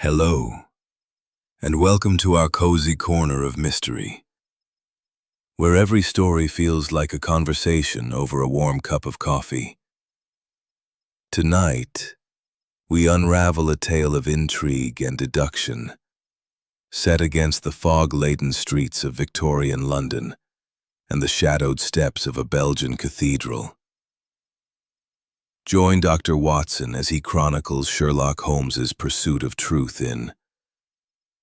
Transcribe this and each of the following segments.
Hello, and welcome to our cozy corner of mystery, where every story feels like a conversation over a warm cup of coffee. Tonight, we unravel a tale of intrigue and deduction, set against the fog-laden streets of Victorian London and the shadowed steps of a Belgian cathedral. Join Dr. Watson as he chronicles Sherlock Holmes's pursuit of truth in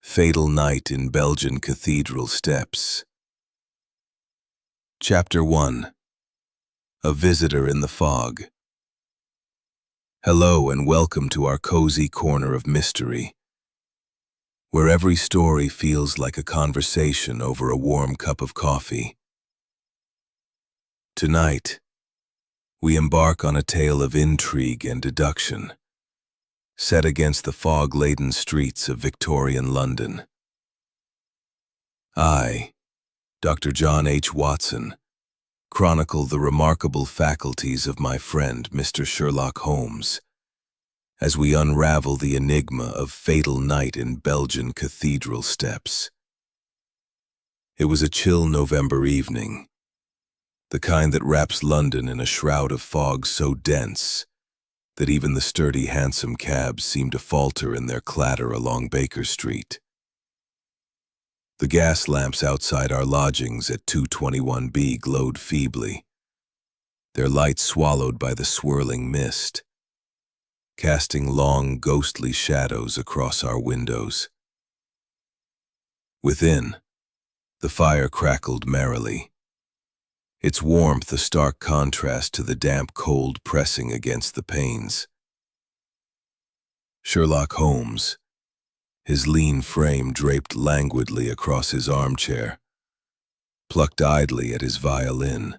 Fatal Night in Belgian Cathedral Steps. Chapter 1. A Visitor in the Fog. Hello and welcome to our cozy corner of mystery, where every story feels like a conversation over a warm cup of coffee. Tonight, we embark on a tale of intrigue and deduction, set against the fog-laden streets of Victorian London. I, Dr. John H. Watson, chronicle the remarkable faculties of my friend Mr. Sherlock Holmes, as we unravel the enigma of Fatal Night in Belgian Cathedral Steps. It was a chill November evening, the kind that wraps London in a shroud of fog so dense that even the sturdy hansom cabs seem to falter in their clatter along Baker Street. The gas lamps outside our lodgings at 221B glowed feebly, their lights swallowed by the swirling mist, casting long, ghostly shadows across our windows. Within, the fire crackled merrily, its warmth a stark contrast to the damp cold pressing against the panes. Sherlock Holmes, his lean frame draped languidly across his armchair, plucked idly at his violin,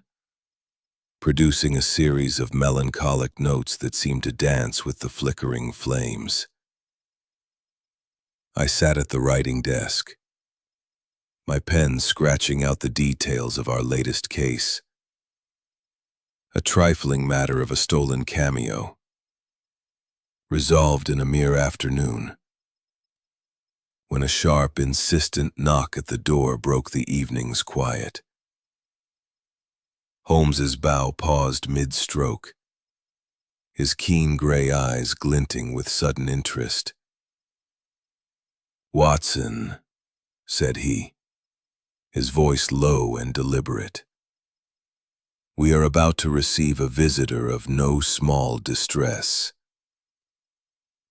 producing a series of melancholic notes that seemed to dance with the flickering flames. I sat at the writing desk, my pen scratching out the details of our latest case, a trifling matter of a stolen cameo, resolved in a mere afternoon, when a sharp, insistent knock at the door broke the evening's quiet. Holmes's bow paused mid-stroke, his keen gray eyes glinting with sudden interest. "Watson," said he, his voice low and deliberate. "We are about to receive a visitor of no small distress."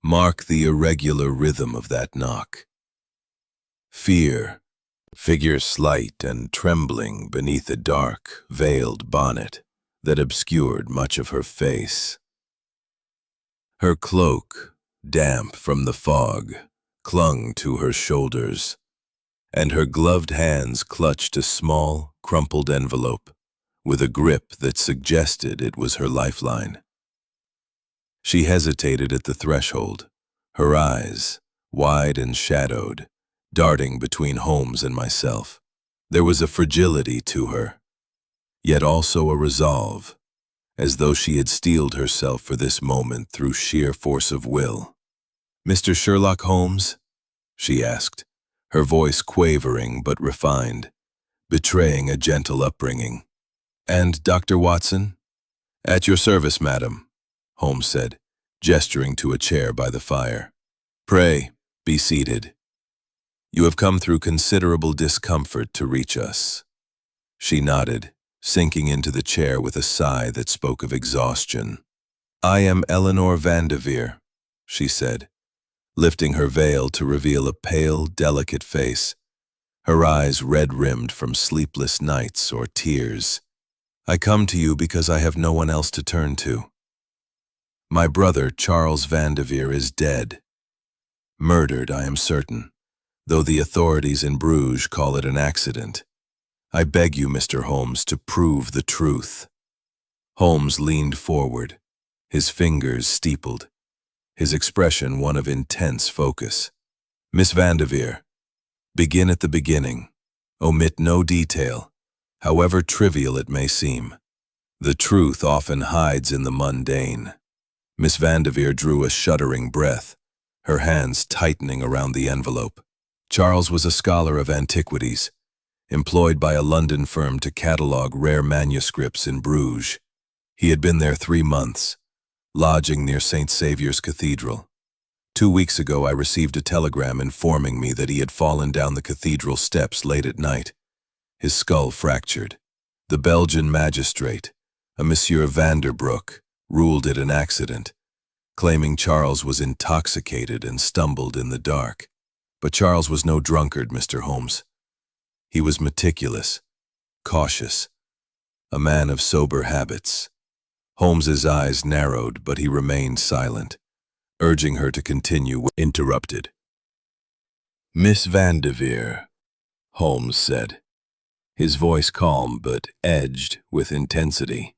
Mark the irregular rhythm of that knock. Fear, figure slight and trembling beneath a dark, veiled bonnet that obscured much of her face. Her cloak, damp from the fog, clung to her shoulders, and her gloved hands clutched a small, crumpled envelope with a grip that suggested it was her lifeline. She hesitated at the threshold, her eyes, wide and shadowed, darting between Holmes and myself. There was a fragility to her, yet also a resolve, as though she had steeled herself for this moment through sheer force of will. "Mr. Sherlock Holmes?" she asked, her voice quavering but refined, betraying a gentle upbringing. "And Dr. Watson?" "At your service, madam," Holmes said, gesturing to a chair by the fire. "Pray, be seated. You have come through considerable discomfort to reach us." She nodded, sinking into the chair with a sigh that spoke of exhaustion. "I am Eleanor Vanderveer," she said, lifting her veil to reveal a pale, delicate face, her eyes red-rimmed from sleepless nights or tears. "I come to you because I have no one else to turn to. My brother, Charles Vanderveer, is dead. Murdered, I am certain, though the authorities in Bruges call it an accident. I beg you, Mr. Holmes, to prove the truth." Holmes leaned forward, his fingers steepled, his expression one of intense focus. "Miss Vanderveer, begin at the beginning. Omit no detail, however trivial it may seem. The truth often hides in the mundane." Miss Vanderveer drew a shuddering breath, her hands tightening around the envelope. Charles was a scholar of antiquities, employed by a London firm to catalog rare manuscripts in Bruges. He had been there 3 months, lodging near St. Saviour's Cathedral. 2 weeks ago, I received a telegram informing me that he had fallen down the cathedral steps late at night, his skull fractured. The Belgian magistrate, a Monsieur Vanderbroek, ruled it an accident, claiming Charles was intoxicated and stumbled in the dark. But Charles was no drunkard, Mr. Holmes. He was meticulous, cautious, a man of sober habits. Holmes's eyes narrowed, but he remained silent, urging her to continue. Interrupted. "Miss Vanderveer," Holmes said, his voice calm but edged with intensity.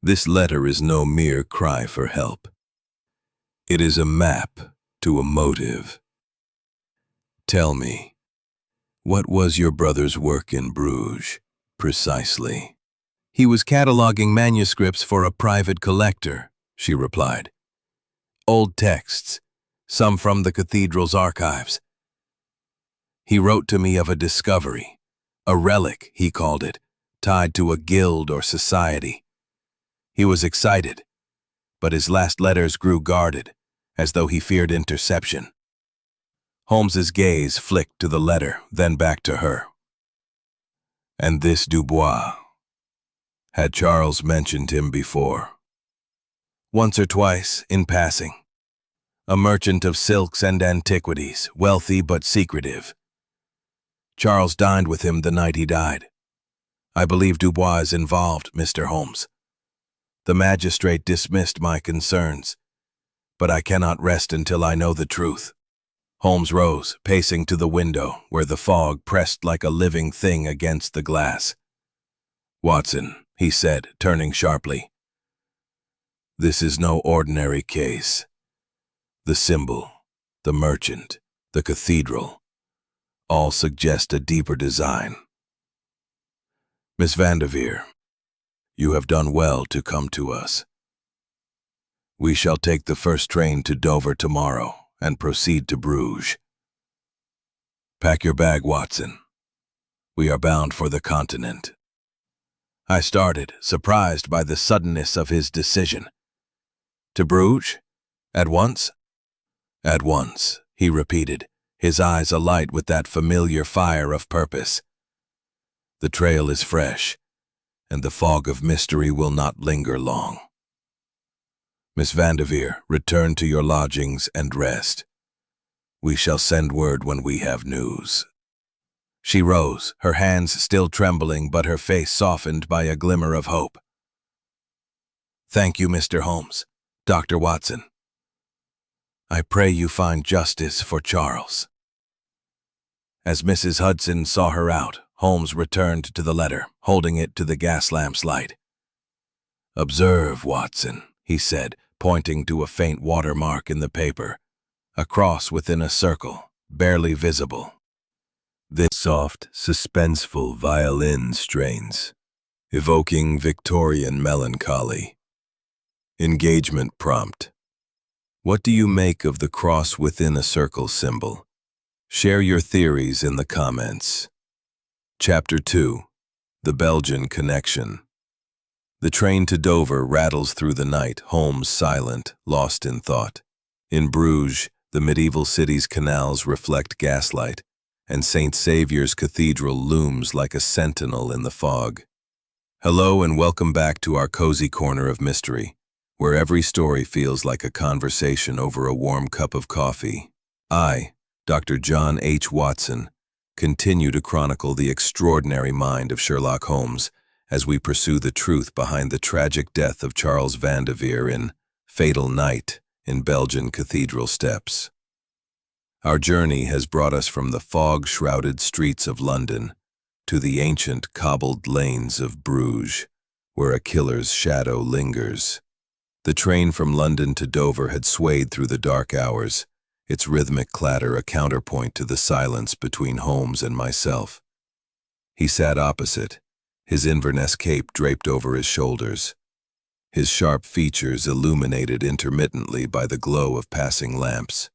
"This letter is no mere cry for help. It is a map to a motive. Tell me, what was your brother's work in Bruges, precisely?" "He was cataloging manuscripts for a private collector," she replied. "Old texts, some from the cathedral's archives. He wrote to me of a discovery, a relic, he called it, tied to a guild or society. He was excited, but his last letters grew guarded, as though he feared interception." Holmes's gaze flicked to the letter, then back to her. "And this Dubois, had Charles mentioned him before?" "Once or twice, in passing. A merchant of silks and antiquities, wealthy but secretive. Charles dined with him the night he died. I believe Dubois is involved, Mr. Holmes. The magistrate dismissed my concerns, but I cannot rest until I know the truth." Holmes rose, pacing to the window, where the fog pressed like a living thing against the glass. "Watson," he said, turning sharply, "this is no ordinary case. The symbol, the merchant, the cathedral, all suggest a deeper design. Miss Vanderveer, you have done well to come to us. We shall take the first train to Dover tomorrow and proceed to Bruges. Pack your bag, Watson. We are bound for the continent." I started, surprised by the suddenness of his decision. "To Bruges? At once?" "At once," he repeated, his eyes alight with that familiar fire of purpose. "The trail is fresh, and the fog of mystery will not linger long. Miss Vanderveer, return to your lodgings and rest. We shall send word when we have news." She rose, her hands still trembling, but her face softened by a glimmer of hope. "Thank you, Mr. Holmes. Dr. Watson. I pray you find justice for Charles." As Mrs. Hudson saw her out, Holmes returned to the letter, holding it to the gas lamp's light. "Observe, Watson," he said, pointing to a faint watermark in the paper, a cross within a circle, barely visible. This soft, suspenseful violin strains, evoking Victorian melancholy. Engagement prompt. What do you make of the cross within a circle symbol? Share your theories in the comments. Chapter 2. The Belgian Connection. The train to Dover rattles through the night, Holmes silent, lost in thought. In Bruges, the medieval city's canals reflect gaslight, and St. Saviour's Cathedral looms like a sentinel in the fog. Hello and welcome back to our cozy corner of mystery, where every story feels like a conversation over a warm cup of coffee. I, Dr. John H. Watson, continue to chronicle the extraordinary mind of Sherlock Holmes as we pursue the truth behind the tragic death of Charles Vanderveer in Fatal Night in Belgian Cathedral Steps. Our journey has brought us from the fog-shrouded streets of London to the ancient cobbled lanes of Bruges, where a killer's shadow lingers. The train from London to Dover had swayed through the dark hours, its rhythmic clatter a counterpoint to the silence between Holmes and myself. He sat opposite, his Inverness cape draped over his shoulders. his sharp features illuminated intermittently by the glow of passing lamps.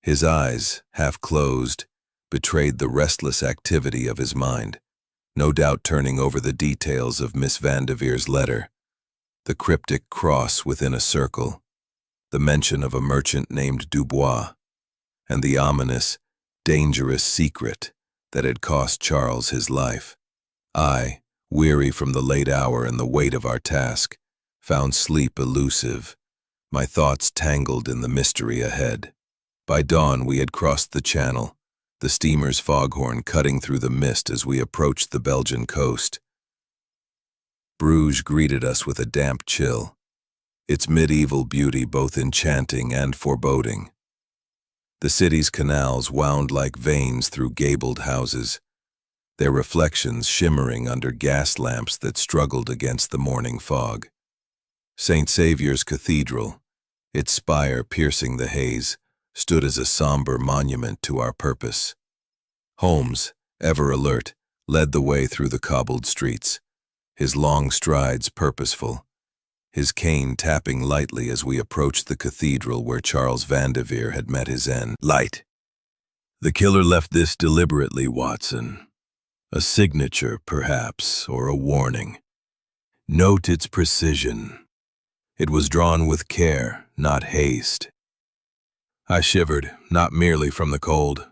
His eyes, half closed, betrayed the restless activity of his mind, no doubt turning over the details of Miss Vandeveer's letter, the cryptic cross within a circle, the mention of a merchant named Dubois, and the ominous, dangerous secret that had cost Charles his life. I, weary from the late hour and the weight of our task, found sleep elusive, my thoughts tangled in the mystery ahead. By dawn we had crossed the channel, the steamer's foghorn cutting through the mist as we approached the Belgian coast. Bruges greeted us with a damp chill, its medieval beauty both enchanting and foreboding. The city's canals wound like veins through gabled houses, their reflections shimmering under gas lamps that struggled against the morning fog. St. Saviour's Cathedral, its spire piercing the haze, stood as a somber monument to our purpose. Holmes, ever alert, led the way through the cobbled streets, his long strides purposeful, his cane tapping lightly as we approached the cathedral where Charles Vandeveer had met his end. Light. The killer left this deliberately, Watson. A signature, perhaps, or a warning. Note its precision. It was drawn with care, not haste. I shivered, not merely from the cold.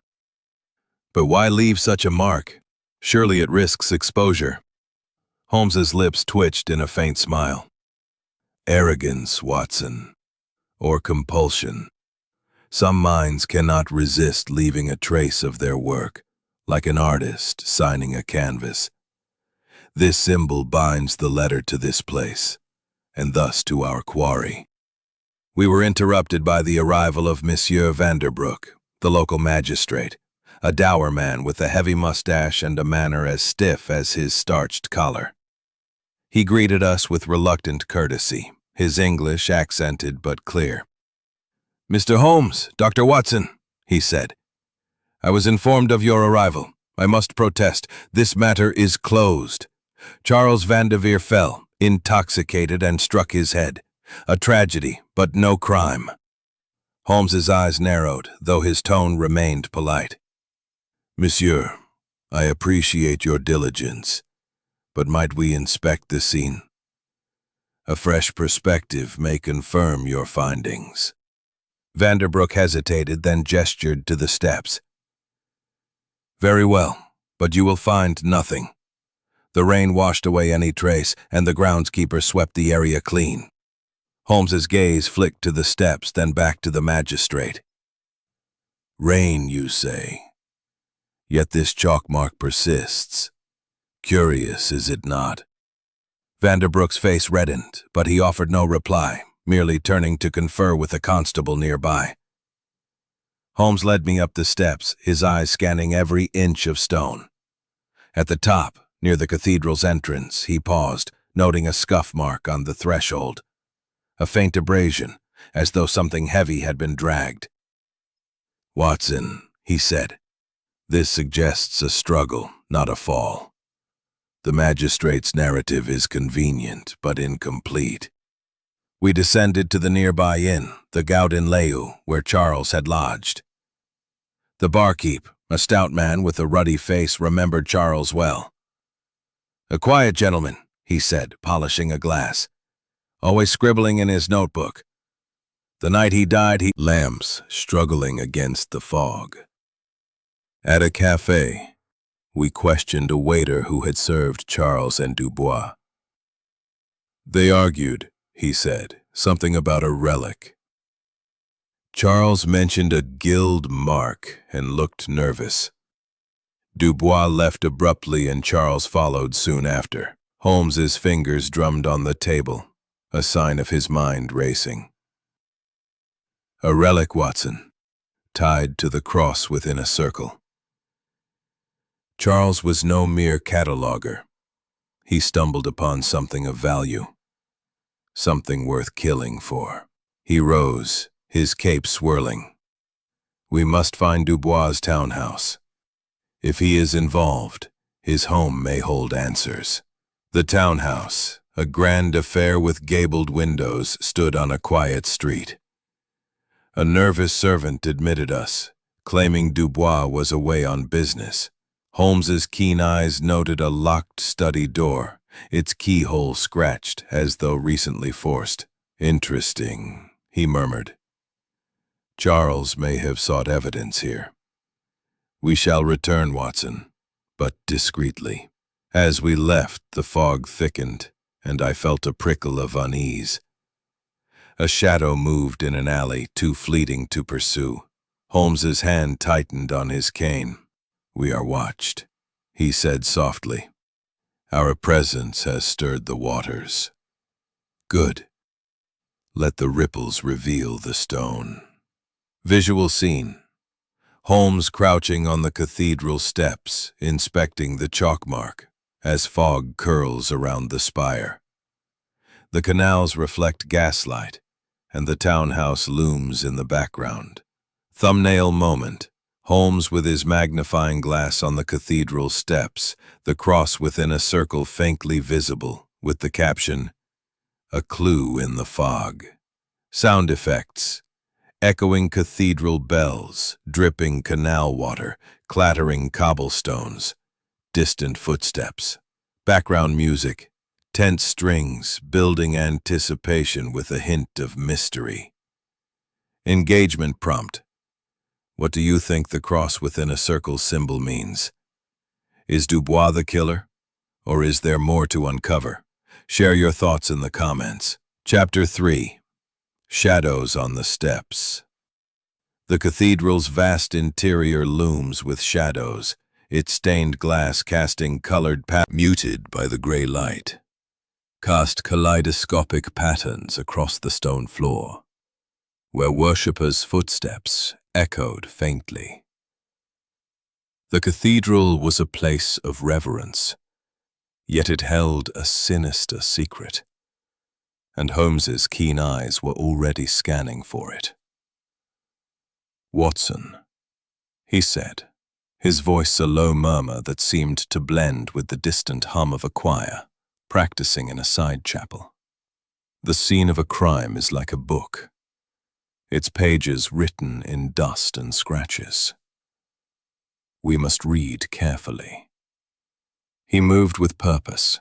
But why leave such a mark? Surely it risks exposure. Holmes's lips twitched in a faint smile. Arrogance, Watson, or compulsion. Some minds cannot resist leaving a trace of their work, like an artist signing a canvas. This symbol binds the letter to this place, and thus to our quarry. We were interrupted by the arrival of Monsieur Vanderbroek, the local magistrate, a dour man with a heavy mustache and a manner as stiff as his starched collar. He greeted us with reluctant courtesy, his English accented but clear. "Mr. Holmes, Dr. Watson," he said. "I was informed of your arrival. I must protest. This matter is closed. Charles Vandeveer fell, intoxicated, and struck his head. A tragedy, but no crime." Holmes's eyes narrowed, though his tone remained polite. "Monsieur, I appreciate your diligence, but might we inspect the scene? A fresh perspective may confirm your findings." Vanderbroek hesitated, then gestured to the steps. "Very well, but you will find nothing. The rain washed away any trace, and the groundskeeper swept the area clean." Holmes's gaze flicked to the steps, then back to the magistrate. "Rain, you say? Yet this chalk mark persists. Curious, is it not?" Vanderbroek's face reddened, but he offered no reply, merely turning to confer with a constable nearby. Holmes led me up the steps, his eyes scanning every inch of stone. At the top, near the cathedral's entrance, he paused, noting a scuff mark on the threshold. A faint abrasion, as though something heavy had been dragged. "Watson," he said, "this suggests a struggle, not a fall. The magistrate's narrative is convenient, but incomplete." We descended to the nearby inn, the Gout in Leu, where Charles had lodged. The barkeep, a stout man with a ruddy face, remembered Charles well. "A quiet gentleman," he said, polishing a glass, "always scribbling in his notebook. The night he died, lamps struggling against the fog." At a cafe, we questioned a waiter who had served Charles and Dubois. "They argued," he said, "something about a relic. Charles mentioned a gild mark and looked nervous. Dubois left abruptly and Charles followed soon after." Holmes's fingers drummed on the table, a sign of his mind racing. "A relic, Watson, tied to the cross within a circle. Charles was no mere cataloger. He stumbled upon something of value, something worth killing for." He rose, his cape swirling. "We must find Dubois' townhouse. If he is involved, his home may hold answers." The townhouse, A grand affair with gabled windows stood on a quiet street. A nervous servant admitted us, claiming Dubois was away on business. Holmes's keen eyes noted a locked study door, its keyhole scratched as though recently forced. "Interesting," he murmured. "Charles may have sought evidence here. We shall return, Watson, but discreetly." As we left, the fog thickened, and I felt a prickle of unease. A shadow moved in an alley, too fleeting to pursue. Holmes's hand tightened on his cane. "We are watched," he said softly. "Our presence has stirred the waters. Good. Let the ripples reveal the stone." Visual scene. Holmes crouching on the cathedral steps, inspecting the chalk mark, as fog curls around the spire. The canals reflect gaslight, and the townhouse looms in the background. Thumbnail moment. Holmes with his magnifying glass on the cathedral steps, the cross within a circle faintly visible, with the caption, "A clue in the fog." Sound effects. Echoing cathedral bells, dripping canal water, clattering cobblestones, distant footsteps. Background music. Tense strings, building anticipation with a hint of mystery. Engagement prompt. What do you think the cross within a circle symbol means? Is Dubois the killer? Or is there more to uncover? Share your thoughts in the comments. Chapter 3. Shadows on the steps. The cathedral's vast interior looms with shadows, its stained glass casting colored patterns muted by the gray light, cast kaleidoscopic patterns across the stone floor, where worshippers' footsteps echoed faintly. The cathedral was a place of reverence, yet it held a sinister secret, and Holmes's keen eyes were already scanning for it. "Watson," he said, his voice a low murmur that seemed to blend with the distant hum of a choir, practicing in a side chapel. "The scene of a crime is like a book, its pages written in dust and scratches. We must read carefully." He moved with purpose,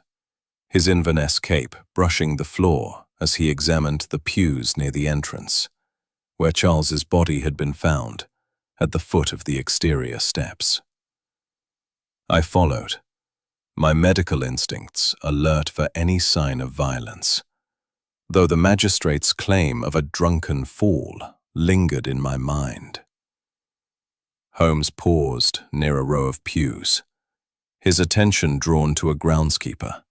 his Inverness cape brushing the floor as he examined the pews near the entrance, where Charles's body had been found, at the foot of the exterior steps. I followed, my medical instincts alert for any sign of violence, though the magistrate's claim of a drunken fall lingered in my mind. Holmes paused near a row of pews, his attention drawn to a groundskeeper,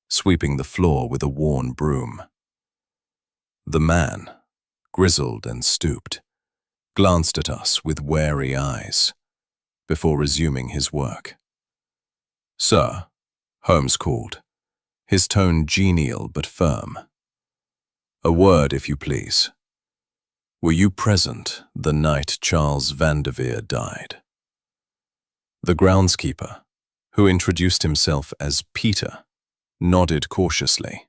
sweeping the floor with a worn broom. The man, grizzled and stooped, glanced at us with wary eyes, before resuming his work. "Sir," Holmes called, his tone genial but firm. "A word, if you please. Were you present the night Charles Vanderveer died?" The groundskeeper, who introduced himself as Peter, nodded cautiously.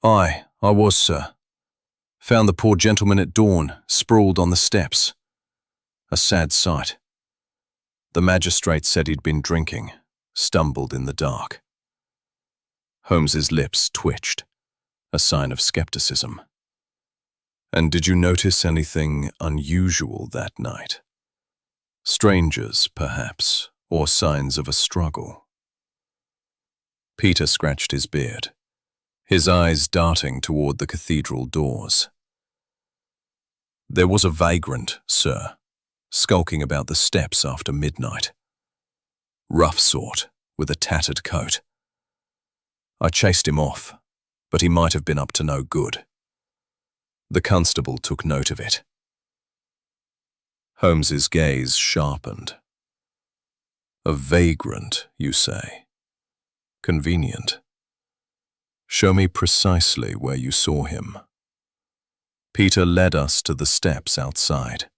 I was, sir. Found the poor gentleman at dawn, sprawled on the steps. A sad sight. The magistrate said he'd been drinking, stumbled in the dark." Holmes's lips twitched, a sign of skepticism. "And did you notice anything unusual that night? Strangers, perhaps, or signs of a struggle?" Peter scratched his beard, his eyes darting toward the cathedral doors. "There was a vagrant, sir, skulking about the steps after midnight. Rough sort, with a tattered coat. I chased him off, but he might have been up to no good. The constable took note of it." Holmes's gaze sharpened. "A vagrant, you say? Convenient. Show me precisely where you saw him." Peter led us to the steps outside,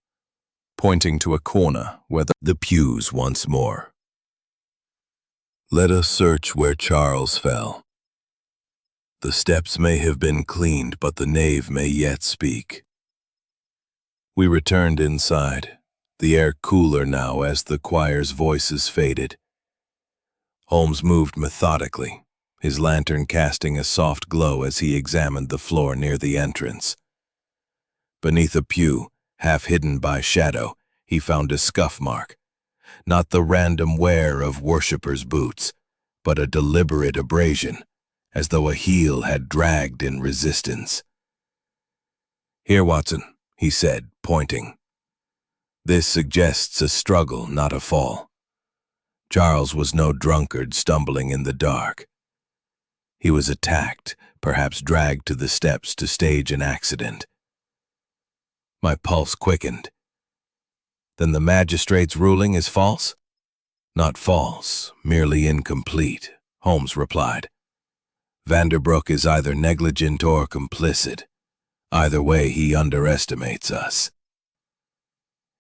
pointing to a corner where the pews once more. "Let us search where Charles fell." The steps may have been cleaned, but the nave may yet speak. We returned inside, the air cooler now as the choir's voices faded. Holmes moved methodically, his lantern casting a soft glow as he examined the floor near the entrance. Beneath a pew, half hidden by shadow, he found a scuff mark, not the random wear of worshippers' boots, but a deliberate abrasion, as though a heel had dragged in resistance. "Here, Watson," he said, pointing. "This suggests a struggle, not a fall. Charles was no drunkard stumbling in the dark. He was attacked, perhaps dragged to the steps to stage an accident." My pulse quickened. "Then the magistrate's ruling is false?" "Not false, merely incomplete," Holmes replied. "Vanderbroek is either negligent or complicit. Either way, he underestimates us."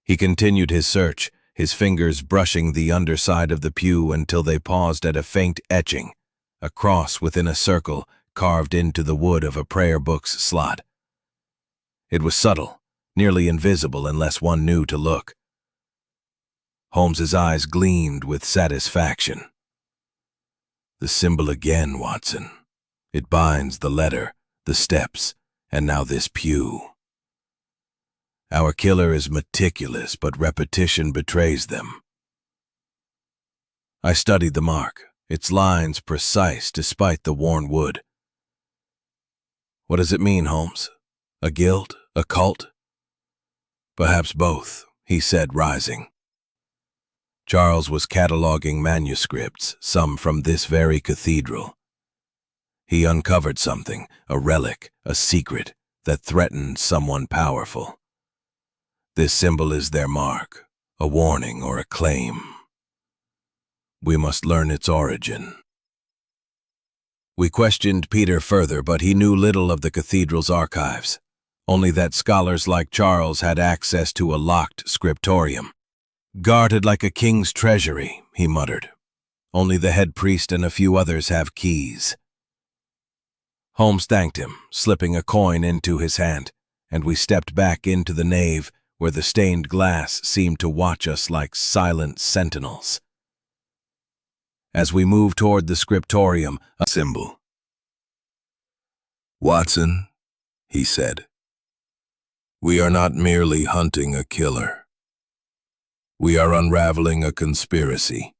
He continued his search, his fingers brushing the underside of the pew until they paused at a faint etching, a cross within a circle carved into the wood of a prayer book's slot. It was subtle, nearly invisible unless one knew to look. Holmes's eyes gleamed with satisfaction. "The symbol again, Watson. It binds the letter, the steps, and now this pew. Our killer is meticulous, but repetition betrays them." I studied the mark, its lines precise despite the worn wood. "What does it mean, Holmes? A guild? A cult?" "Perhaps both," he said, rising. "Charles was cataloging manuscripts, some from this very cathedral. He uncovered something, a relic, a secret, that threatened someone powerful. This symbol is their mark, a warning or a claim. We must learn its origin." We questioned Peter further, but he knew little of the cathedral's archives, only that scholars like Charles had access to a locked scriptorium. "Guarded like a king's treasury," he muttered. "Only the head priest and a few others have keys." Holmes thanked him, slipping a coin into his hand, and we stepped back into the nave where the stained glass seemed to watch us like silent sentinels. As we moved toward the scriptorium, a symbol. "Watson," he said, "we are not merely hunting a killer. We are unraveling a conspiracy,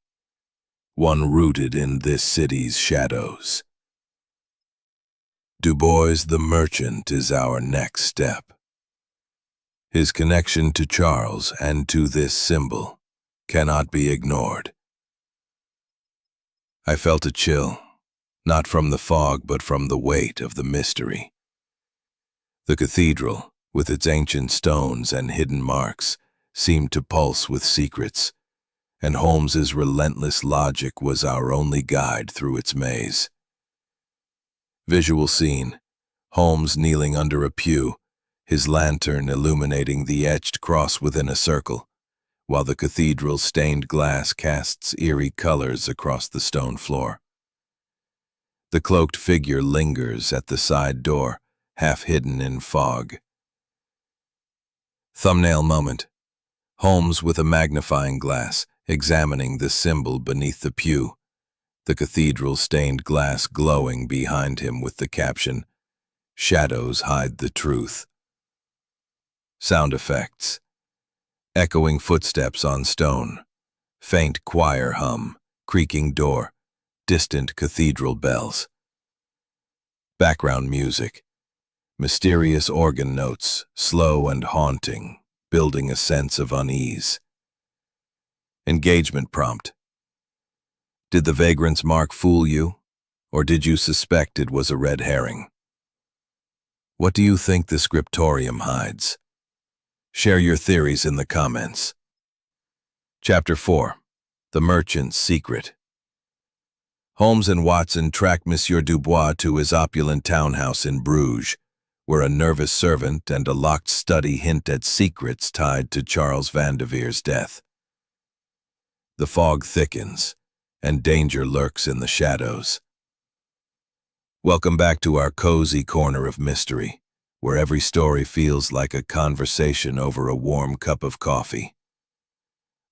one rooted in this city's shadows. Du Bois the merchant is our next step. His connection to Charles and to this symbol cannot be ignored." I felt a chill, not from the fog but from the weight of the mystery. The cathedral, with its ancient stones and hidden marks, seemed to pulse with secrets, and Holmes's relentless logic was our only guide through its maze. Visual scene: Holmes kneeling under a pew, his lantern illuminating the etched cross within a circle, while the cathedral's stained glass casts eerie colors across the stone floor. The cloaked figure lingers at the side door, half hidden in fog. Thumbnail moment: Holmes with a magnifying glass, examining the symbol beneath the pew, the cathedral's stained glass glowing behind him with the caption, "Shadows hide the truth." Sound effects: echoing footsteps on stone, faint choir hum, creaking door, distant cathedral bells. Background music: mysterious organ notes, slow and haunting, building a sense of unease. Engagement prompt: did the vagrant's mark fool you, or did you suspect it was a red herring? What do you think the scriptorium hides? Share your theories in the comments. Chapter 4: The Merchant's Secret. Holmes and Watson tracked Monsieur Dubois to his opulent townhouse in Bruges, where a nervous servant and a locked study hint at secrets tied to Charles Vandeveer's death. The fog thickens, and danger lurks in the shadows. Welcome back to our cozy corner of mystery, where every story feels like a conversation over a warm cup of coffee.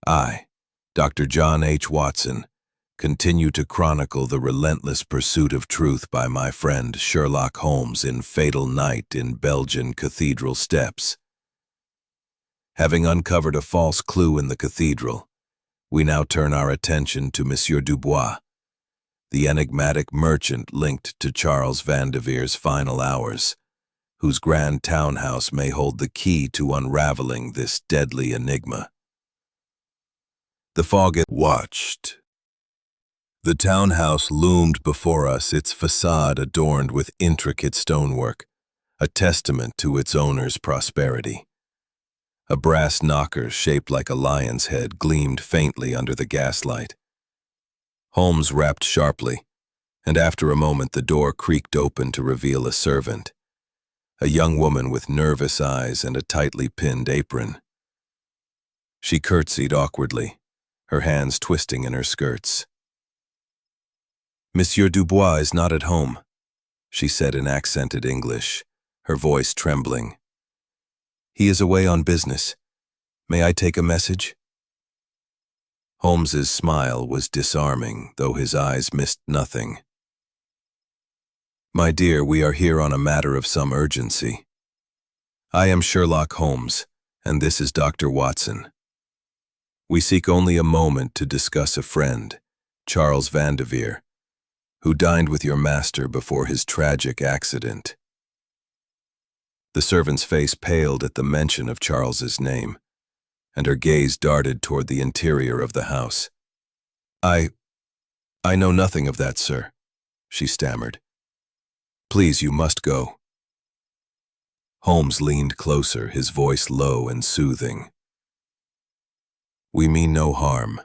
I, Dr. John H. Watson, continue to chronicle the relentless pursuit of truth by my friend Sherlock Holmes in Fatal Night in Belgian Cathedral Steps. Having uncovered a false clue in the cathedral, we now turn our attention to Monsieur Dubois, the enigmatic merchant linked to Charles Vandeveer's final hours, whose grand townhouse may hold the key to unraveling this deadly enigma. The fog watched. The townhouse loomed before us, its facade adorned with intricate stonework, a testament to its owner's prosperity. A brass knocker shaped like a lion's head gleamed faintly under the gaslight. Holmes rapped sharply, and after a moment the door creaked open to reveal a servant, a young woman with nervous eyes and a tightly pinned apron. She curtsied awkwardly, her hands twisting in her skirts. "Monsieur Dubois is not at home," she said in accented English, her voice trembling. "He is away on business. May I take a message?" Holmes's smile was disarming, though his eyes missed nothing. "My dear, we are here on a matter of some urgency. I am Sherlock Holmes, and this is Dr. Watson. We seek only a moment to discuss a friend, Charles Vandeveer, who dined with your master before his tragic accident." The servant's face paled at the mention of Charles's name, and her gaze darted toward the interior of the house. I know nothing of that, sir," she stammered. "Please, you must go." Holmes leaned closer, his voice low and soothing. "We mean no harm.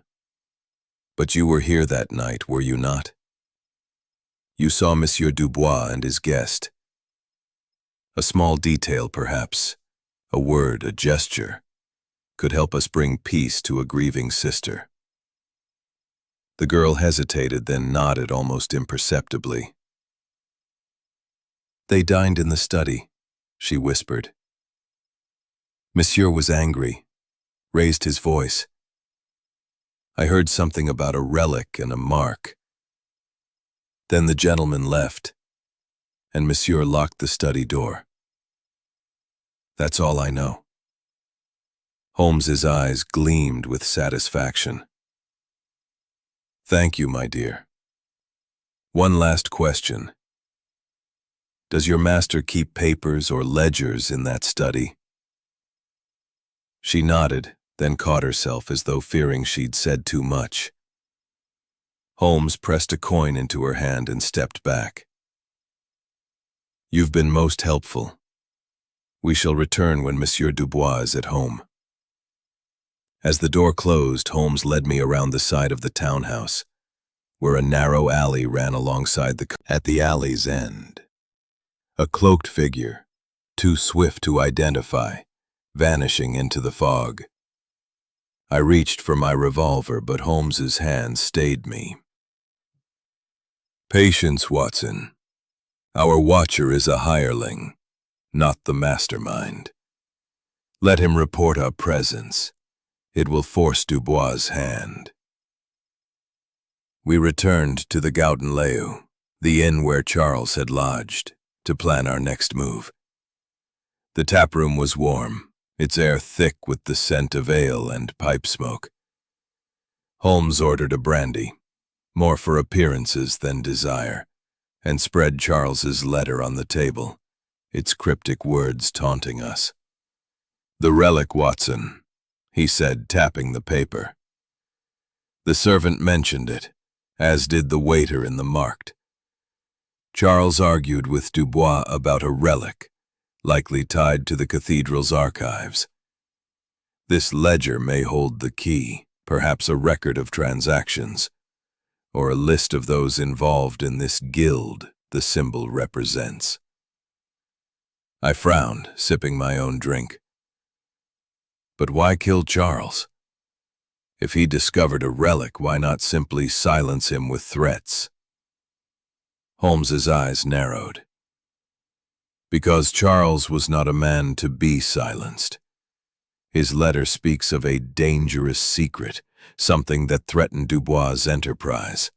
But you were here that night, were you not? You saw Monsieur Dubois and his guest. A small detail, perhaps, a word, a gesture, could help us bring peace to a grieving sister." The girl hesitated, then nodded almost imperceptibly. "They dined in the study," she whispered. "Monsieur was angry, raised his voice. I heard something about a relic and a mark. Then the gentleman left, and Monsieur locked the study door. That's all I know." Holmes's eyes gleamed with satisfaction. "Thank you, my dear. One last question. Does your master keep papers or ledgers in that study?" She nodded, then caught herself as though fearing she'd said too much. Holmes pressed a coin into her hand and stepped back. "You've been most helpful. We shall return when Monsieur Dubois is at home." As the door closed, Holmes led me around the side of the townhouse, where a narrow alley ran alongside at the alley's end. A cloaked figure, too swift to identify, vanishing into the fog. I reached for my revolver, but Holmes's hand stayed me. "Patience, Watson. Our watcher is a hireling, not the mastermind. Let him report our presence. It will force Dubois' hand." We returned to the Gouden Leu, the inn where Charles had lodged, to plan our next move. The taproom was warm, its air thick with the scent of ale and pipe smoke. Holmes ordered a brandy, more for appearances than desire, and spread Charles's letter on the table, its cryptic words taunting us. "The relic, Watson," he said, tapping the paper. "The servant mentioned it, as did the waiter in the marked. Charles argued with Dubois about a relic, likely tied to the cathedral's archives. This ledger may hold the key, perhaps a record of transactions, or a list of those involved in this guild the symbol represents." I frowned, sipping my own drink. But why kill Charles? If he discovered a relic, why not simply silence him with threats? Holmes's eyes narrowed. Because Charles was not a man to be silenced. His letter speaks of a dangerous secret, something that threatened Dubois' enterprise.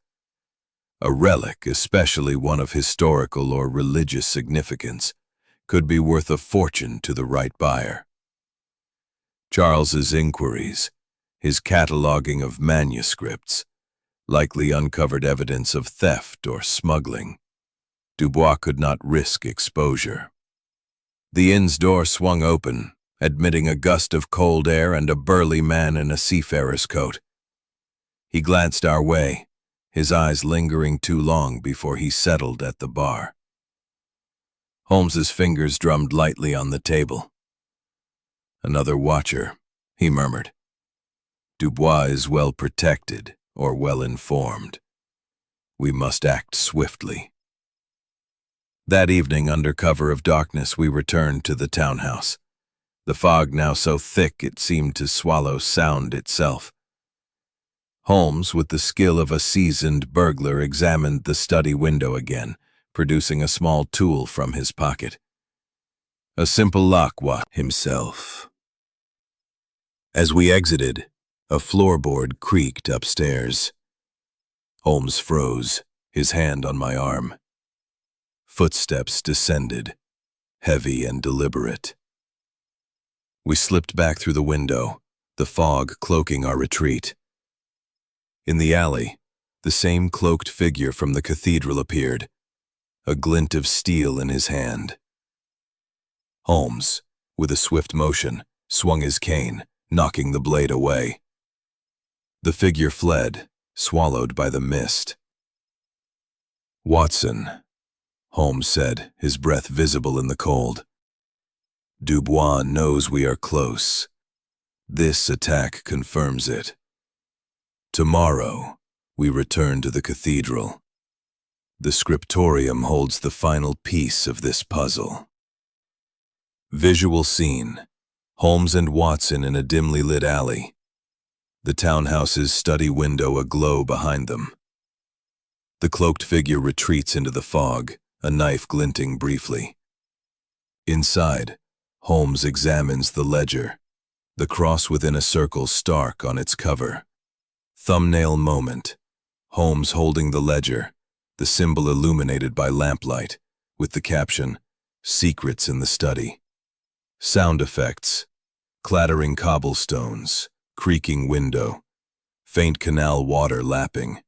A relic, especially one of historical or religious significance, could be worth a fortune to the right buyer. Charles's inquiries, his cataloging of manuscripts, likely uncovered evidence of theft or smuggling. Dubois could not risk exposure. The inn's door swung open, admitting a gust of cold air and a burly man in a seafarer's coat. He glanced our way, his eyes lingering too long before he settled at the bar. Holmes's fingers drummed lightly on the table. "Another watcher," he murmured. "Dubois is well protected or well informed. We must act swiftly." That evening, under cover of darkness, we returned to the townhouse. The fog now so thick it seemed to swallow sound itself. Holmes, with the skill of a seasoned burglar, examined the study window again, producing a small tool from his pocket. A simple lock himself. As we exited, a floorboard creaked upstairs. Holmes froze, his hand on my arm. Footsteps descended, heavy and deliberate. We slipped back through the window, the fog cloaking our retreat. In the alley, the same cloaked figure from the cathedral appeared, a glint of steel in his hand. Holmes, with a swift motion, swung his cane, knocking the blade away. The figure fled, swallowed by the mist. "Watson," Holmes said, his breath visible in the cold. "Dubois knows we are close. This attack confirms it. Tomorrow, we return to the cathedral. The scriptorium holds the final piece of this puzzle." Visual scene: Holmes and Watson in a dimly lit alley. The townhouse's study window aglow behind them. The cloaked figure retreats into the fog, a knife glinting briefly. Inside, Holmes examines the ledger, the cross within a circle stark on its cover. Thumbnail moment: Holmes holding the ledger, the symbol illuminated by lamplight, with the caption, "Secrets in the Study." Sound effects: clattering cobblestones, creaking window, faint canal water lapping,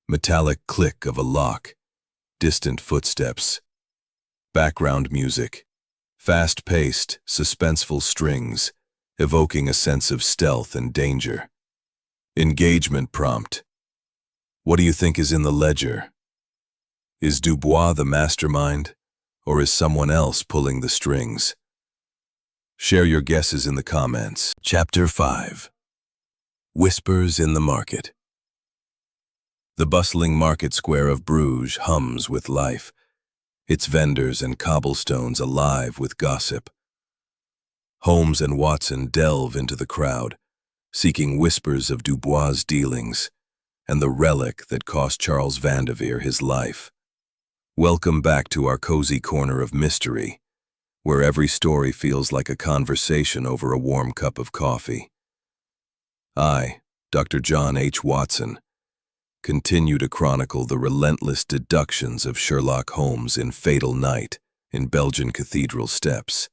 metallic click of a lock, distant footsteps. Background music: fast-paced, suspenseful strings, evoking a sense of stealth and danger. Engagement prompt: what do you think is in the ledger? Is Dubois the mastermind, or is someone else pulling the strings? Share your guesses in the comments. Chapter 5. Whispers in the Market. The bustling market square of Bruges hums with life, its vendors and cobblestones alive with gossip. Holmes and Watson delve into the crowd, seeking whispers of Dubois' dealings and the relic that cost Charles Vanderveer his life. Welcome back to our cozy corner of mystery, where every story feels like a conversation over a warm cup of coffee. I, Dr. John H. Watson, continue to chronicle the relentless deductions of Sherlock Holmes in Fatal Night in Belgian Cathedral steps.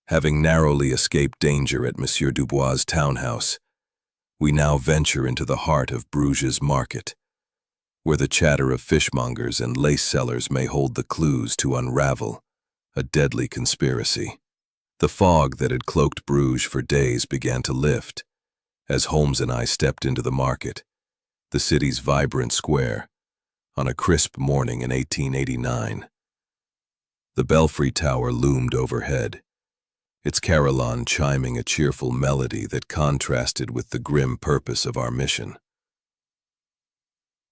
Having narrowly escaped danger at Monsieur Dubois' townhouse, we now venture into the heart of Bruges' market, where the chatter of fishmongers and lace sellers may hold the clues to unravel a deadly conspiracy. The fog that had cloaked Bruges for days began to lift as Holmes and I stepped into the market, the city's vibrant square, on a crisp morning in 1889. The belfry tower loomed overhead, its carillon chiming a cheerful melody that contrasted with the grim purpose of our mission.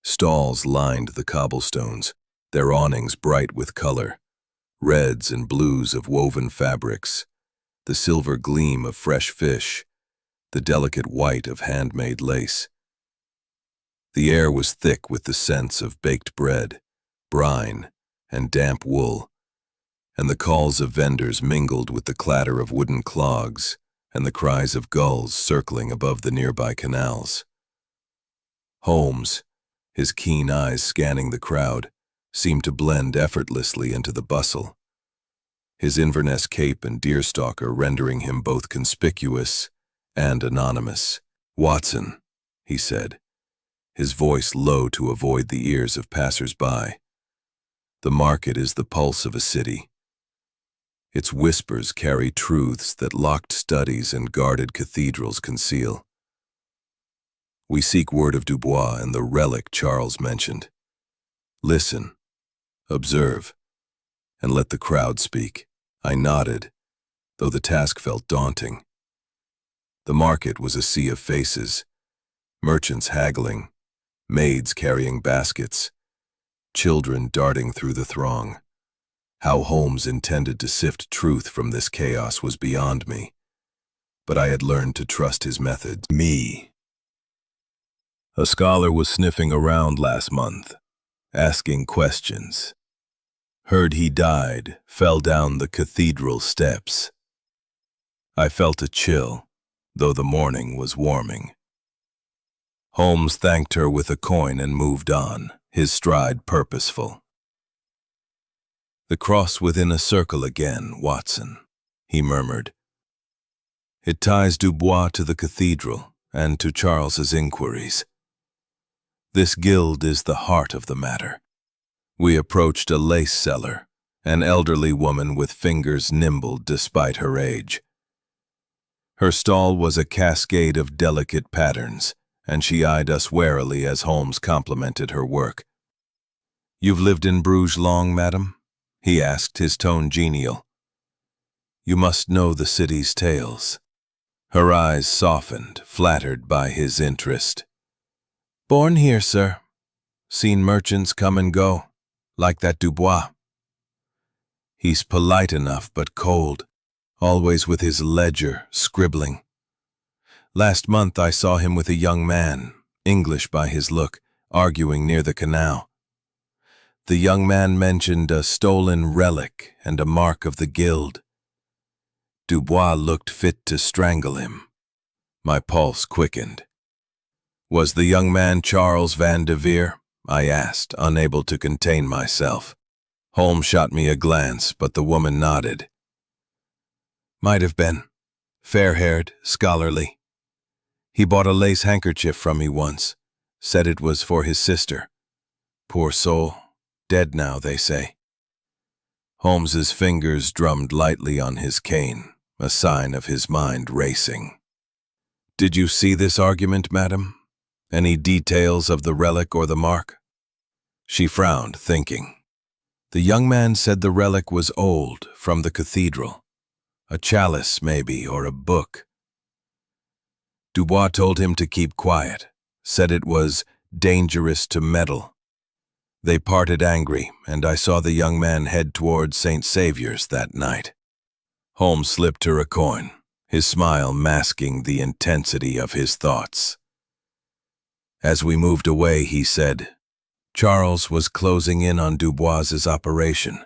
Stalls lined the cobblestones, their awnings bright with color, reds and blues of woven fabrics, the silver gleam of fresh fish, the delicate white of handmade lace. The air was thick with the scents of baked bread, brine, and damp wool, and the calls of vendors mingled with the clatter of wooden clogs and the cries of gulls circling above the nearby canals. Holmes, his keen eyes scanning the crowd, seemed to blend effortlessly into the bustle, his Inverness cape and deerstalker rendering him both conspicuous and anonymous. "Watson," he said, his voice low to avoid the ears of passers-by. "The market is the pulse of a city. Its whispers carry truths that locked studies and guarded cathedrals conceal. We seek word of Dubois and the relic Charles mentioned. Listen, observe, and let the crowd speak." I nodded, though the task felt daunting. The market was a sea of faces, merchants haggling, maids carrying baskets, children darting through the throng. How Holmes intended to sift truth from this chaos was beyond me, but I had learned to trust his methods. Me. A scholar was sniffing around last month, asking questions. Heard he died, fell down the cathedral steps. I felt a chill, though the morning was warming. Holmes thanked her with a coin and moved on, his stride purposeful. "The cross within a circle again, Watson," he murmured. "It ties Dubois to the cathedral and to Charles's inquiries. This guild is the heart of the matter." We approached a lace seller, an elderly woman with fingers nimble despite her age. Her stall was a cascade of delicate patterns, and she eyed us warily as Holmes complimented her work. "You've lived in Bruges long, madam?" he asked, his tone genial. "You must know the city's tales." Her eyes softened, flattered by his interest. "Born here, sir. Seen merchants come and go, like that Dubois. He's polite enough but cold, always with his ledger, scribbling. Last month I saw him with a young man, English by his look, arguing near the canal. The young man mentioned a stolen relic and a mark of the guild. Dubois looked fit to strangle him." My pulse quickened. "Was the young man Charles Van de Vere?" I asked, unable to contain myself. Holmes shot me a glance, but the woman nodded. "Might have been. Fair-haired, scholarly. He bought a lace handkerchief from me once, said it was for his sister. Poor soul, dead now, they say." Holmes's fingers drummed lightly on his cane, a sign of his mind racing. "Did you see this argument, madam? Any details of the relic or the mark?" She frowned, thinking. "The young man said the relic was old, from the cathedral. A chalice, maybe, or a book. Dubois told him to keep quiet, said it was dangerous to meddle. They parted angry, and I saw the young man head toward St. Saviour's that night." Holmes slipped her a coin, his smile masking the intensity of his thoughts. As we moved away, he said, "Charles was closing in on Dubois's operation,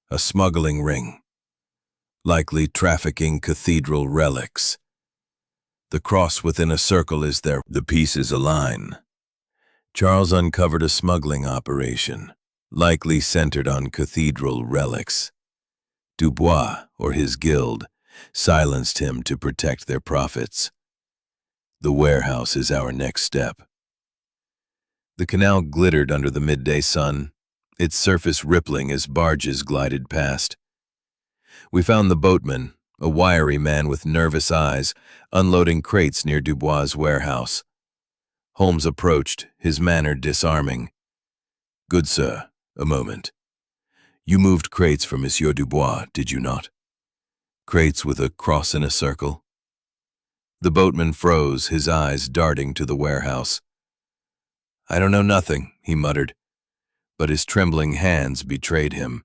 a smuggling ring, likely trafficking cathedral relics. The cross within a circle is there, the pieces align. Charles uncovered a smuggling operation, likely centered on cathedral relics. Dubois, or his guild, silenced him to protect their profits. The warehouse is our next step." The canal glittered under the midday sun, its surface rippling as barges glided past. We found the boatman, a wiry man with nervous eyes, unloading crates near Dubois' warehouse. Holmes approached, his manner disarming. "Good sir, a moment. You moved crates for Monsieur Dubois, did you not? Crates with a cross in a circle?" The boatman froze, his eyes darting to the warehouse. "I don't know nothing," he muttered, but his trembling hands betrayed him.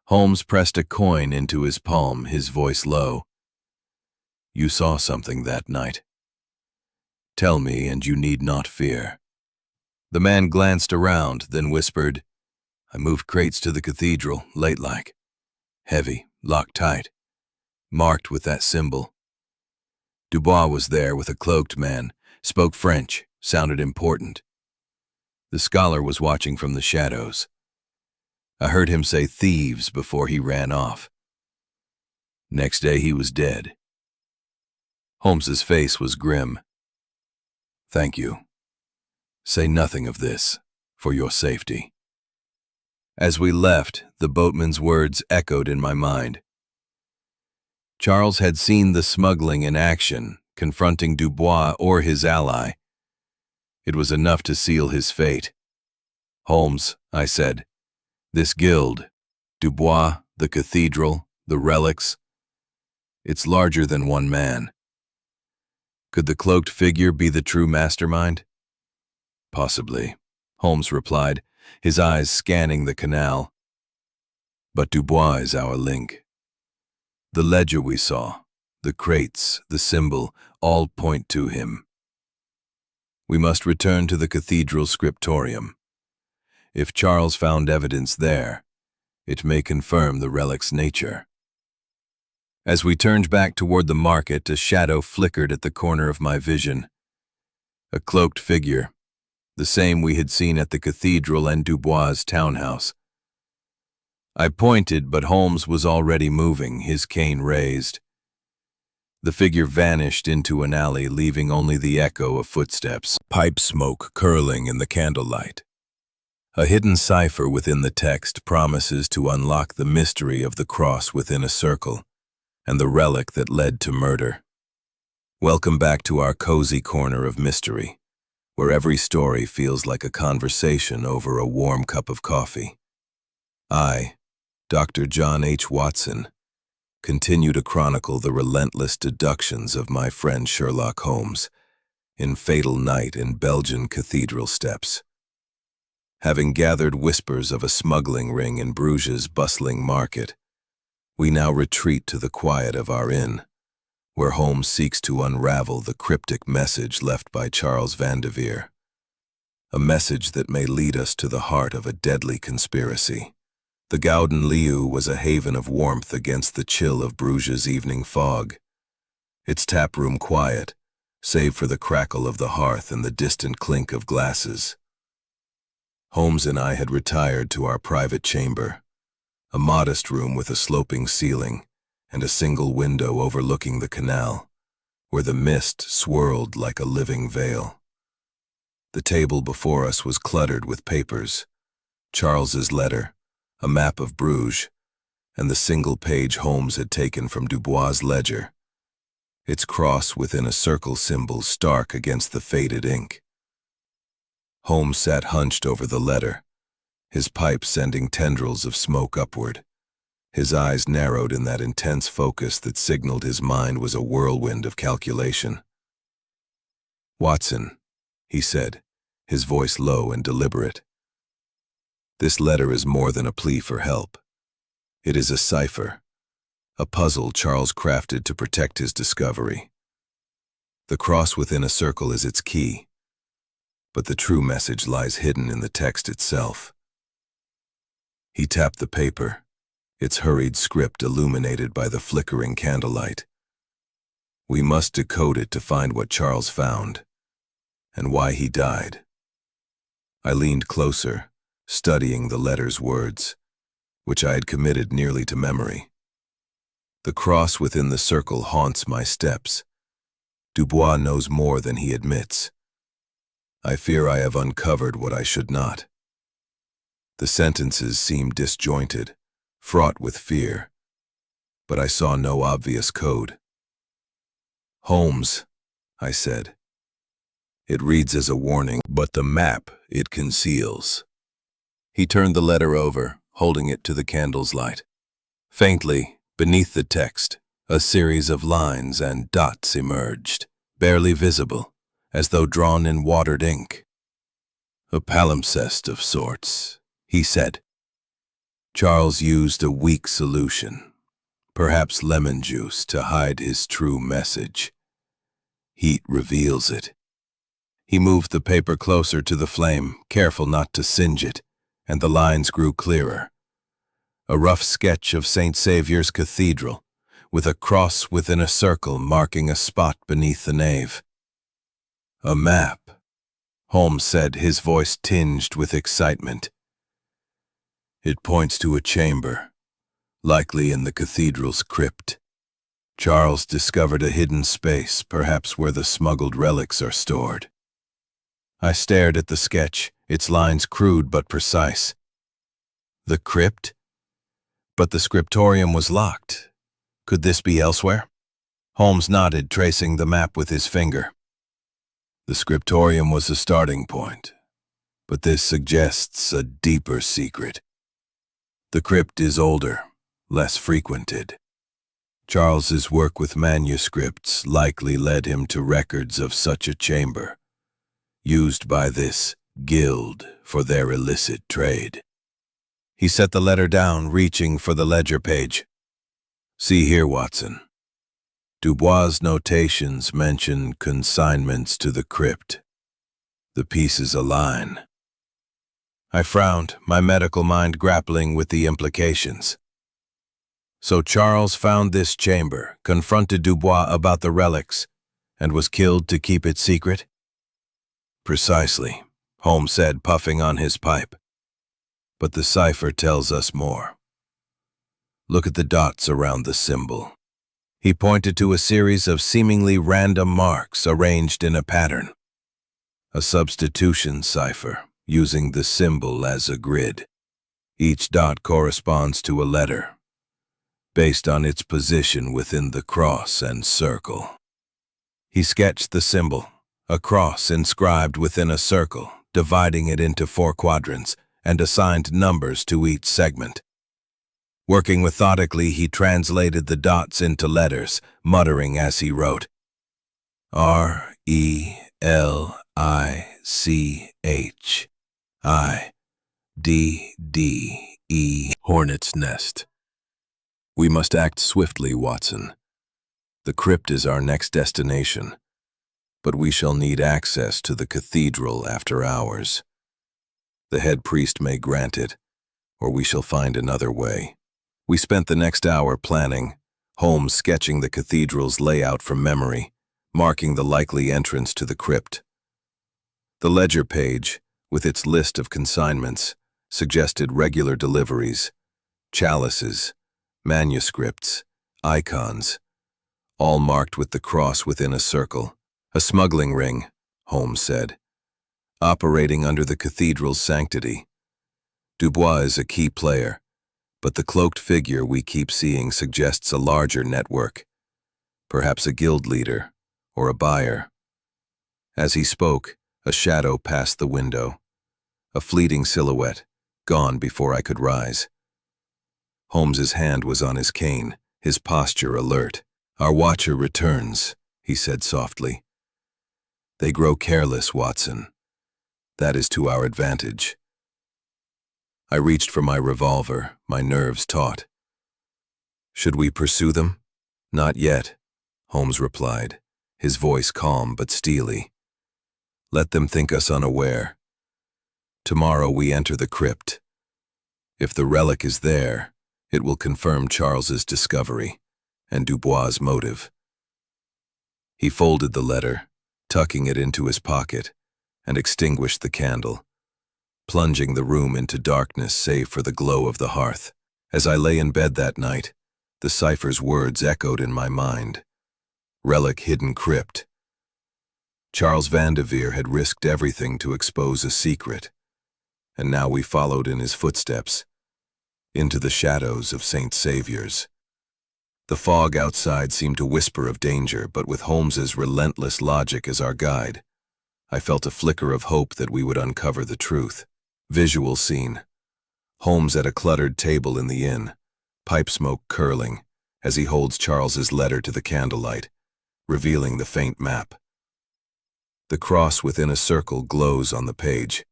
Holmes pressed a coin into his palm, his voice low. "You saw something that night. Tell me, and you need not fear." The man glanced around, then whispered, I moved crates to the cathedral, late-like. Heavy, locked tight, marked with that symbol. Dubois was there with a cloaked man, spoke French, sounded important. The scholar was watching from the shadows. I heard him say thieves before he ran off. Next day he was dead. Holmes's face was grim. Thank you. Say nothing of this, for your safety. As we left, the boatman's words echoed in my mind. Charles had seen the smuggling in action, confronting Dubois or his ally. It was enough to seal his fate. Holmes, I said, this guild, Dubois, the cathedral, the relics, it's larger than one man. Could the cloaked figure be the true mastermind? Possibly, Holmes replied, his eyes scanning the canal. But Dubois is our link. The ledger we saw, the crates, the symbol, all point to him. We must return to the cathedral scriptorium. If Charles found evidence there, it may confirm the relic's nature. As we turned back toward the market, a shadow flickered at the corner of my vision. A cloaked figure, the same we had seen at the cathedral and Dubois' townhouse. I pointed, but Holmes was already moving, his cane raised. The figure vanished into an alley, leaving only the echo of footsteps, pipe smoke curling in the candlelight. A hidden cipher within the text promises to unlock the mystery of the cross within a circle and the relic that led to murder. Welcome back to our cozy corner of mystery, where every story feels like a conversation over a warm cup of coffee. I, Dr. John H. Watson, continue to chronicle the relentless deductions of my friend Sherlock Holmes in Fatal Night in Belgian Cathedral steps. Having gathered whispers of a smuggling ring in Bruges' bustling market, we now retreat to the quiet of our inn, where Holmes seeks to unravel the cryptic message left by Charles Vanderveer, a message that may lead us to the heart of a deadly conspiracy. The Gouden Liu was a haven of warmth against the chill of Bruges' evening fog, its taproom quiet, save for the crackle of the hearth and the distant clink of glasses. Holmes and I had retired to our private chamber, a modest room with a sloping ceiling and a single window overlooking the canal, where the mist swirled like a living veil. The table before us was cluttered with papers, Charles's letter, a map of Bruges, and the single page Holmes had taken from Dubois' ledger, its cross within a circle symbol stark against the faded ink. Holmes sat hunched over the letter, his pipe sending tendrils of smoke upward. His eyes narrowed in that intense focus that signaled his mind was a whirlwind of calculation. "Watson," he said, his voice low and deliberate. "This letter is more than a plea for help. It is a cipher, a puzzle Charles crafted to protect his discovery. The cross within a circle is its key, but the true message lies hidden in the text itself." He tapped the paper, its hurried script illuminated by the flickering candlelight. "We must decode it to find what Charles found, and why he died." I leaned closer, studying the letter's words, which I had committed nearly to memory. "The cross within the circle haunts my steps. Dubois knows more than he admits. I fear I have uncovered what I should not." The sentences seemed disjointed, fraught with fear, but I saw no obvious code. "Holmes," I said. "It reads as a warning, but the map it conceals." He turned the letter over, holding it to the candle's light. Faintly, beneath the text, a series of lines and dots emerged, barely visible, as though drawn in watered ink. "A palimpsest of sorts," he said. "Charles used a weak solution, perhaps lemon juice, to hide his true message. Heat reveals it." He moved the paper closer to the flame, careful not to singe it, and the lines grew clearer. A rough sketch of St. Saviour's Cathedral, with a cross within a circle marking a spot beneath the nave. "A map," Holmes said, his voice tinged with excitement. "It points to a chamber, likely in the cathedral's crypt. Charles discovered a hidden space, perhaps where the smuggled relics are stored." I stared at the sketch, its lines crude but precise. The crypt? But the scriptorium was locked. Could this be elsewhere? Holmes nodded, tracing the map with his finger. The scriptorium was a starting point, but this suggests a deeper secret. The crypt is older, less frequented. Charles's work with manuscripts likely led him to records of such a chamber, used by this guild for their illicit trade. He set the letter down, reaching for the ledger page. "See here, Watson. Dubois' notations mention consignments to the crypt. The pieces align." I frowned, my medical mind grappling with the implications. So Charles found this chamber, confronted Dubois about the relics, and was killed to keep it secret? "Precisely," Holmes said, puffing on his pipe. "But the cipher tells us more. Look at the dots around the symbol." He pointed to a series of seemingly random marks arranged in a pattern. A substitution cipher, using the symbol as a grid. Each dot corresponds to a letter, based on its position within the cross and circle. He sketched the symbol, a cross inscribed within a circle, dividing it into 4 quadrants, and assigned numbers to each segment. Working methodically, he translated the dots into letters, muttering as he wrote, RELICHIDDE. Hornet's nest. "We must act swiftly, Watson. The crypt is our next destination, but we shall need access to the cathedral after hours. The head priest may grant it, or we shall find another way." We spent the next hour planning, Holmes sketching the cathedral's layout from memory, marking the likely entrance to the crypt. The ledger page, with its list of consignments, suggested regular deliveries, chalices, manuscripts, icons, all marked with the cross within a circle. "A smuggling ring," Holmes said, "operating under the cathedral's sanctity. Dubois is a key player, but the cloaked figure we keep seeing suggests a larger network, perhaps a guild leader or a buyer." As he spoke, a shadow passed the window, a fleeting silhouette, gone before I could rise. Holmes's hand was on his cane, his posture alert. "Our watcher returns," he said softly. "They grow careless, Watson. That is to our advantage." I reached for my revolver, my nerves taut. "Should we pursue them?" "Not yet," Holmes replied, his voice calm but steely. "Let them think us unaware. Tomorrow we enter the crypt. If the relic is there, it will confirm Charles's discovery and Dubois' motive." He folded the letter, tucking it into his pocket, and extinguished the candle, plunging the room into darkness save for the glow of the hearth. As I lay in bed that night, the cipher's words echoed in my mind. Relic hidden crypt. Charles Vanderveer had risked everything to expose a secret, and now we followed in his footsteps, into the shadows of St. Saviour's. The fog outside seemed to whisper of danger, but with Holmes's relentless logic as our guide, I felt a flicker of hope that we would uncover the truth. Visual scene. Holmes at a cluttered table in the inn, pipe smoke curling, as he holds Charles's letter to the candlelight, revealing the faint map. The cross within a circle glows on the page,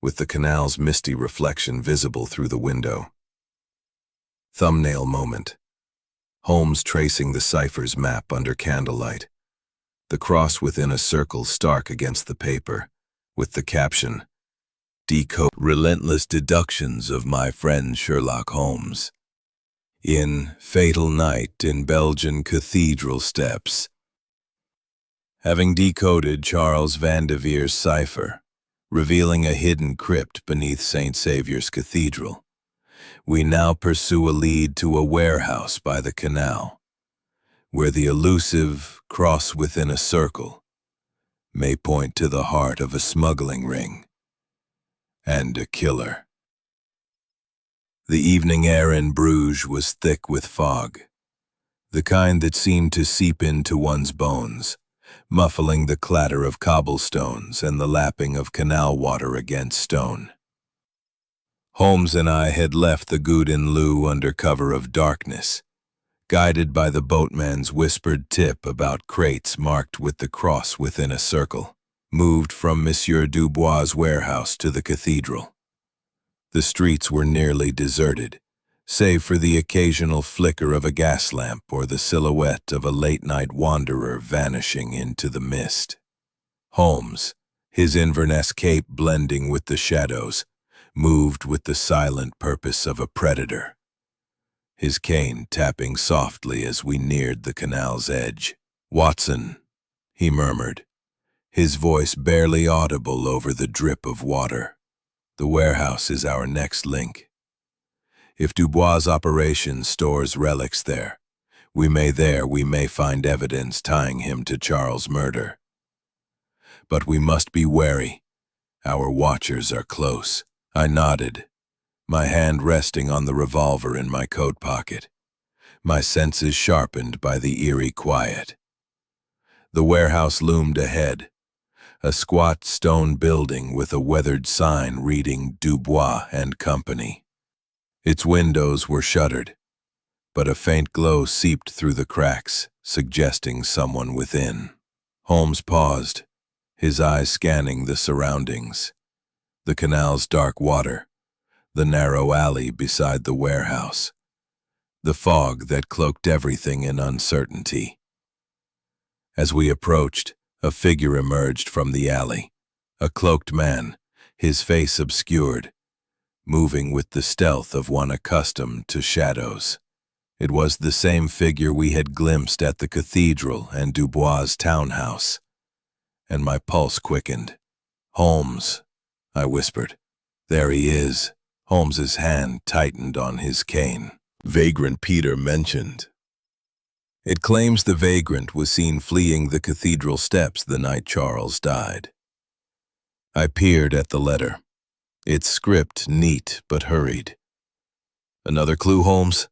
with the canal's misty reflection visible through the window. Thumbnail moment. Holmes tracing the cipher's map under candlelight. The cross within a circle stark against the paper, with the caption, decode relentless deductions of my friend Sherlock Holmes. In Fatal Night in Belgian Cathedral Steps. Having decoded Charles Vandeveer's cipher, revealing a hidden crypt beneath St. Saviour's Cathedral, we now pursue a lead to a warehouse by the canal, where the elusive cross within a circle may point to the heart of a smuggling ring and a killer. The evening air in Bruges was thick with fog, the kind that seemed to seep into one's bones, muffling the clatter of cobblestones and the lapping of canal water against stone. Holmes and I had left the Guden Loo under cover of darkness, guided by the boatman's whispered tip about crates marked with the cross within a circle, moved from Monsieur Dubois' warehouse to the cathedral. The streets were nearly deserted, save for the occasional flicker of a gas lamp or the silhouette of a late-night wanderer vanishing into the mist. Holmes, his Inverness cape blending with the shadows, moved with the silent purpose of a predator, his cane tapping softly as we neared the canal's edge. "Watson," he murmured, his voice barely audible over the drip of water. "The warehouse is our next link. If Dubois' operation stores relics there, we may find evidence tying him to Charles' murder. But we must be wary. Our watchers are close." I nodded, my hand resting on the revolver in my coat pocket, my senses sharpened by the eerie quiet. The warehouse loomed ahead, a squat stone building with a weathered sign reading Dubois and Company. Its windows were shuttered, but a faint glow seeped through the cracks, suggesting someone within. Holmes paused, his eyes scanning the surroundings. The canal's dark water, the narrow alley beside the warehouse, the fog that cloaked everything in uncertainty. As we approached, a figure emerged from the alley, a cloaked man, his face obscured, moving with the stealth of one accustomed to shadows. It was the same figure we had glimpsed at the cathedral and Dubois' townhouse, and my pulse quickened. "Holmes," I whispered. "There he is." Holmes's hand tightened on his cane. "Vagrant Peter mentioned. It claims the vagrant was seen fleeing the cathedral steps the night Charles died." I peered at the letter, its script neat but hurried. "Another clue, Holmes?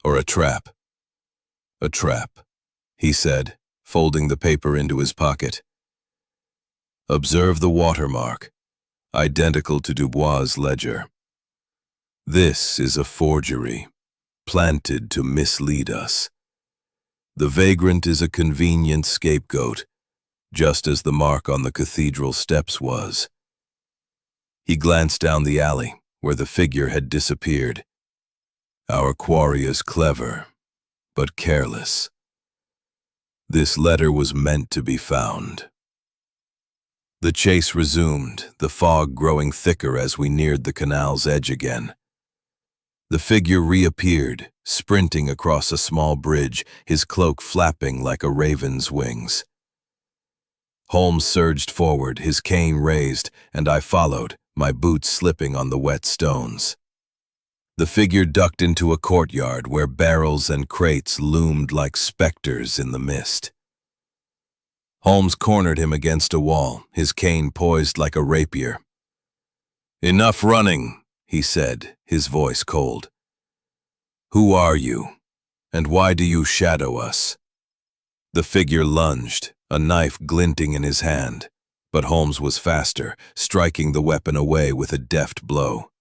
Or a trap?" "A trap," he said, folding the paper into his pocket. "Observe the watermark, identical to Dubois' ledger. This is a forgery, planted to mislead us. The vagrant is a convenient scapegoat, just as the mark on the cathedral steps was." He glanced down the alley, where the figure had disappeared. "Our quarry is clever, but careless. This letter was meant to be found." The chase resumed, the fog growing thicker as we neared the canal's edge again. The figure reappeared, sprinting across a small bridge, his cloak flapping like a raven's wings. Holmes surged forward, his cane raised, and I followed, my boots slipping on the wet stones. The figure ducked into a courtyard where barrels and crates loomed like specters in the mist. Holmes cornered him against a wall, his cane poised like a rapier. "Enough running," he said, his voice cold. "Who are you, and why do you shadow us?" The figure lunged, a knife glinting in his hand, but Holmes was faster, striking the weapon away with a deft blow.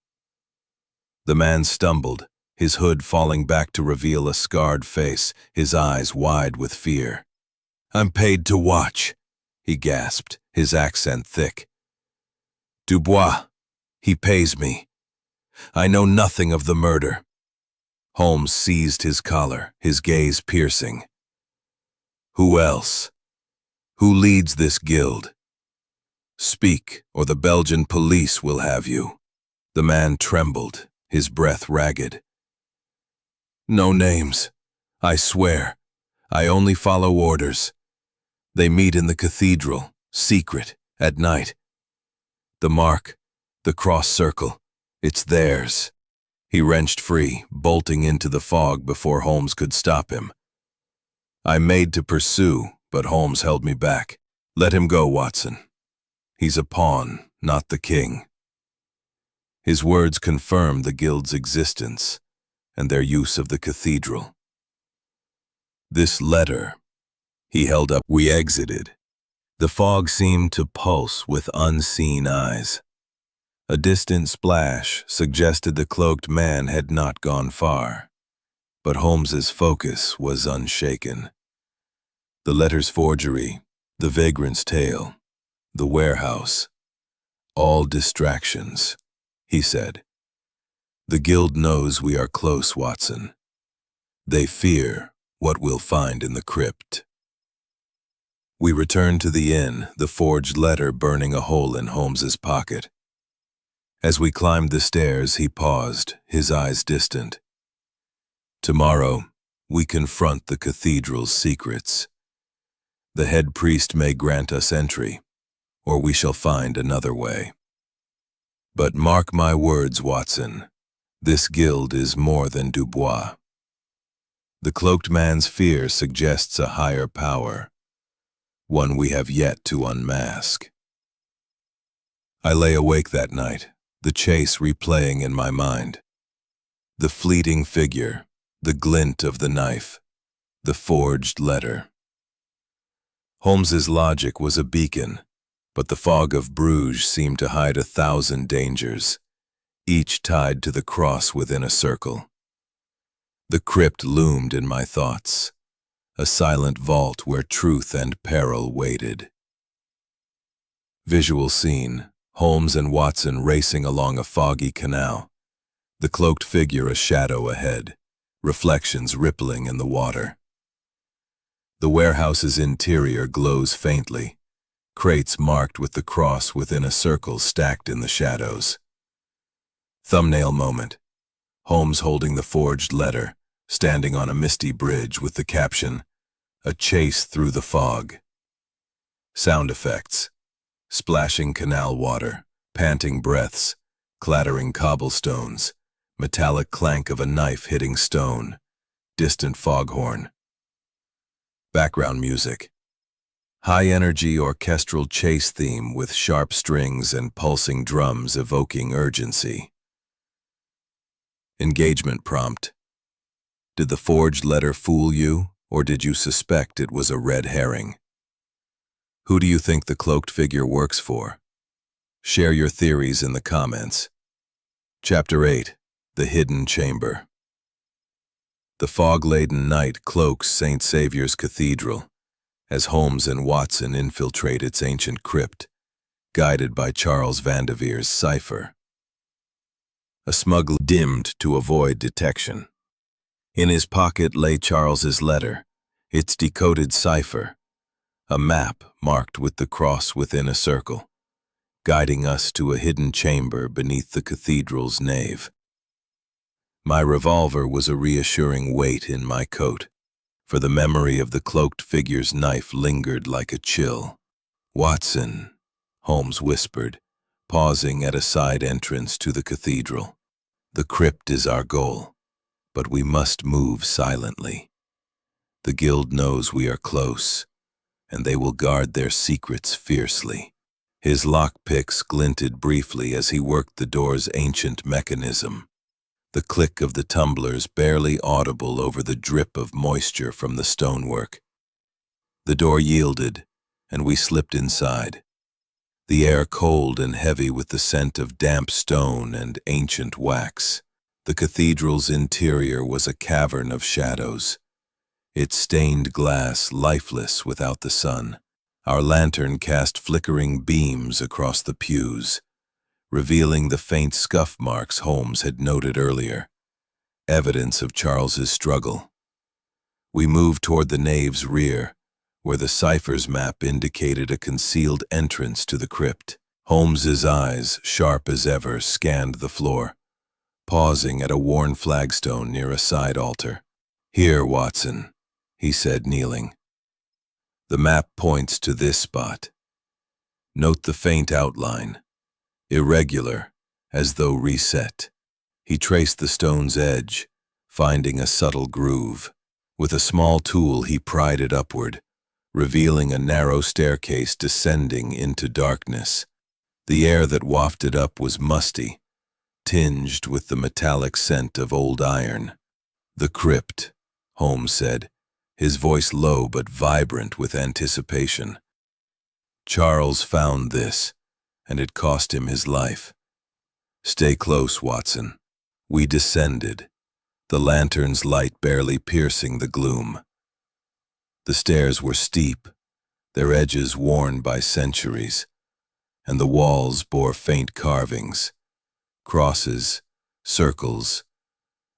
The man stumbled, his hood falling back to reveal a scarred face, his eyes wide with fear. "I'm paid to watch," he gasped, his accent thick. "Dubois, he pays me. I know nothing of the murder." Holmes seized his collar, his gaze piercing. "Who else? Who leads this guild?" Speak, or the Belgian police will have you." The man trembled, his breath ragged. "No names. I swear. I only follow orders. They meet in the cathedral, secret, at night. The mark, the cross circle, it's theirs." He wrenched free, bolting into the fog before Holmes could stop him. I made to pursue, but Holmes held me back. "Let him go, Watson. He's a pawn, not the king." His words confirmed the guild's existence and their use of the cathedral. "This letter," he held up. We exited. The fog seemed to pulse with unseen eyes. A distant splash suggested the cloaked man had not gone far, but Holmes's focus was unshaken. The letter's forgery, the vagrant's tale, the warehouse, all distractions, he said. "The guild knows we are close, Watson. They fear what we'll find in the crypt." We returned to the inn, the forged letter burning a hole in Holmes's pocket. As we climbed the stairs, he paused, his eyes distant. "Tomorrow, we confront the cathedral's secrets. The head priest may grant us entry, or we shall find another way. But mark my words, Watson, this guild is more than Dubois. The cloaked man's fear suggests a higher power, one we have yet to unmask." I lay awake that night, the chase replaying in my mind. The fleeting figure, the glint of the knife, the forged letter. Holmes's logic was a beacon, but the fog of Bruges seemed to hide 1,000 dangers, each tied to the cross within a circle. The crypt loomed in my thoughts, a silent vault where truth and peril waited. Visual scene: Holmes and Watson racing along a foggy canal, the cloaked figure a shadow ahead, reflections rippling in the water. The warehouse's interior glows faintly, crates marked with the cross within a circle stacked in the shadows. Thumbnail moment: Holmes holding the forged letter, standing on a misty bridge with the caption, "A chase through the fog." Sound effects: splashing canal water, panting breaths, clattering cobblestones, metallic clank of a knife hitting stone, distant foghorn. Background music: high-energy orchestral chase theme with sharp strings and pulsing drums evoking urgency. Engagement prompt: did the forged letter fool you, or did you suspect it was a red herring? Who do you think the cloaked figure works for? Share your theories in the comments. Chapter 8: The Hidden Chamber. The fog-laden night cloaks St. Saviour's Cathedral, as Holmes and Watson infiltrate its ancient crypt, guided by Charles Vandeveer's cipher. A smuggler dimmed to avoid detection. In his pocket lay Charles's letter, its decoded cipher, a map marked with the cross within a circle, guiding us to a hidden chamber beneath the cathedral's nave. My revolver was a reassuring weight in my coat, for the memory of the cloaked figure's knife lingered like a chill. "Watson," Holmes whispered, pausing at a side entrance to the cathedral. "The crypt is our goal, but we must move silently. The guild knows we are close, and they will guard their secrets fiercely." His lockpicks glinted briefly as he worked the door's ancient mechanism, the click of the tumblers barely audible over the drip of moisture from the stonework. The door yielded, and we slipped inside, the air cold and heavy with the scent of damp stone and ancient wax. The cathedral's interior was a cavern of shadows, its stained glass lifeless without the sun. Our lantern cast flickering beams across the pews, revealing the faint scuff marks Holmes had noted earlier, evidence of Charles's struggle. We moved toward the nave's rear, where the cipher's map indicated a concealed entrance to the crypt. Holmes's eyes, sharp as ever, scanned the floor, pausing at a worn flagstone near a side altar. "Here, Watson," he said, kneeling. "The map points to this spot. Note the faint outline, irregular, as though reset." He traced the stone's edge, finding a subtle groove. With a small tool, he pried it upward, revealing a narrow staircase descending into darkness. The air that wafted up was musty, tinged with the metallic scent of old iron. "The crypt," Holmes said, his voice low but vibrant with anticipation. "Charles found this, and it cost him his life. Stay close, Watson." We descended, the lantern's light barely piercing the gloom. The stairs were steep, their edges worn by centuries, and the walls bore faint carvings, crosses, circles,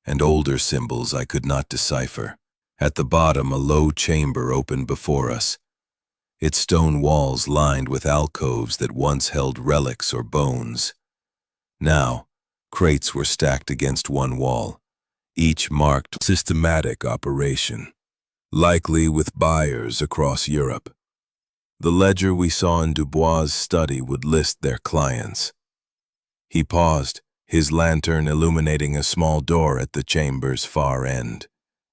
and older symbols I could not decipher. At the bottom, a low chamber opened before us, its stone walls lined with alcoves that once held relics or bones. Now, crates were stacked against one wall, each marked systematic operation, likely with buyers across Europe. The ledger we saw in Dubois' study would list their clients. He paused, his lantern illuminating a small door at the chamber's far end,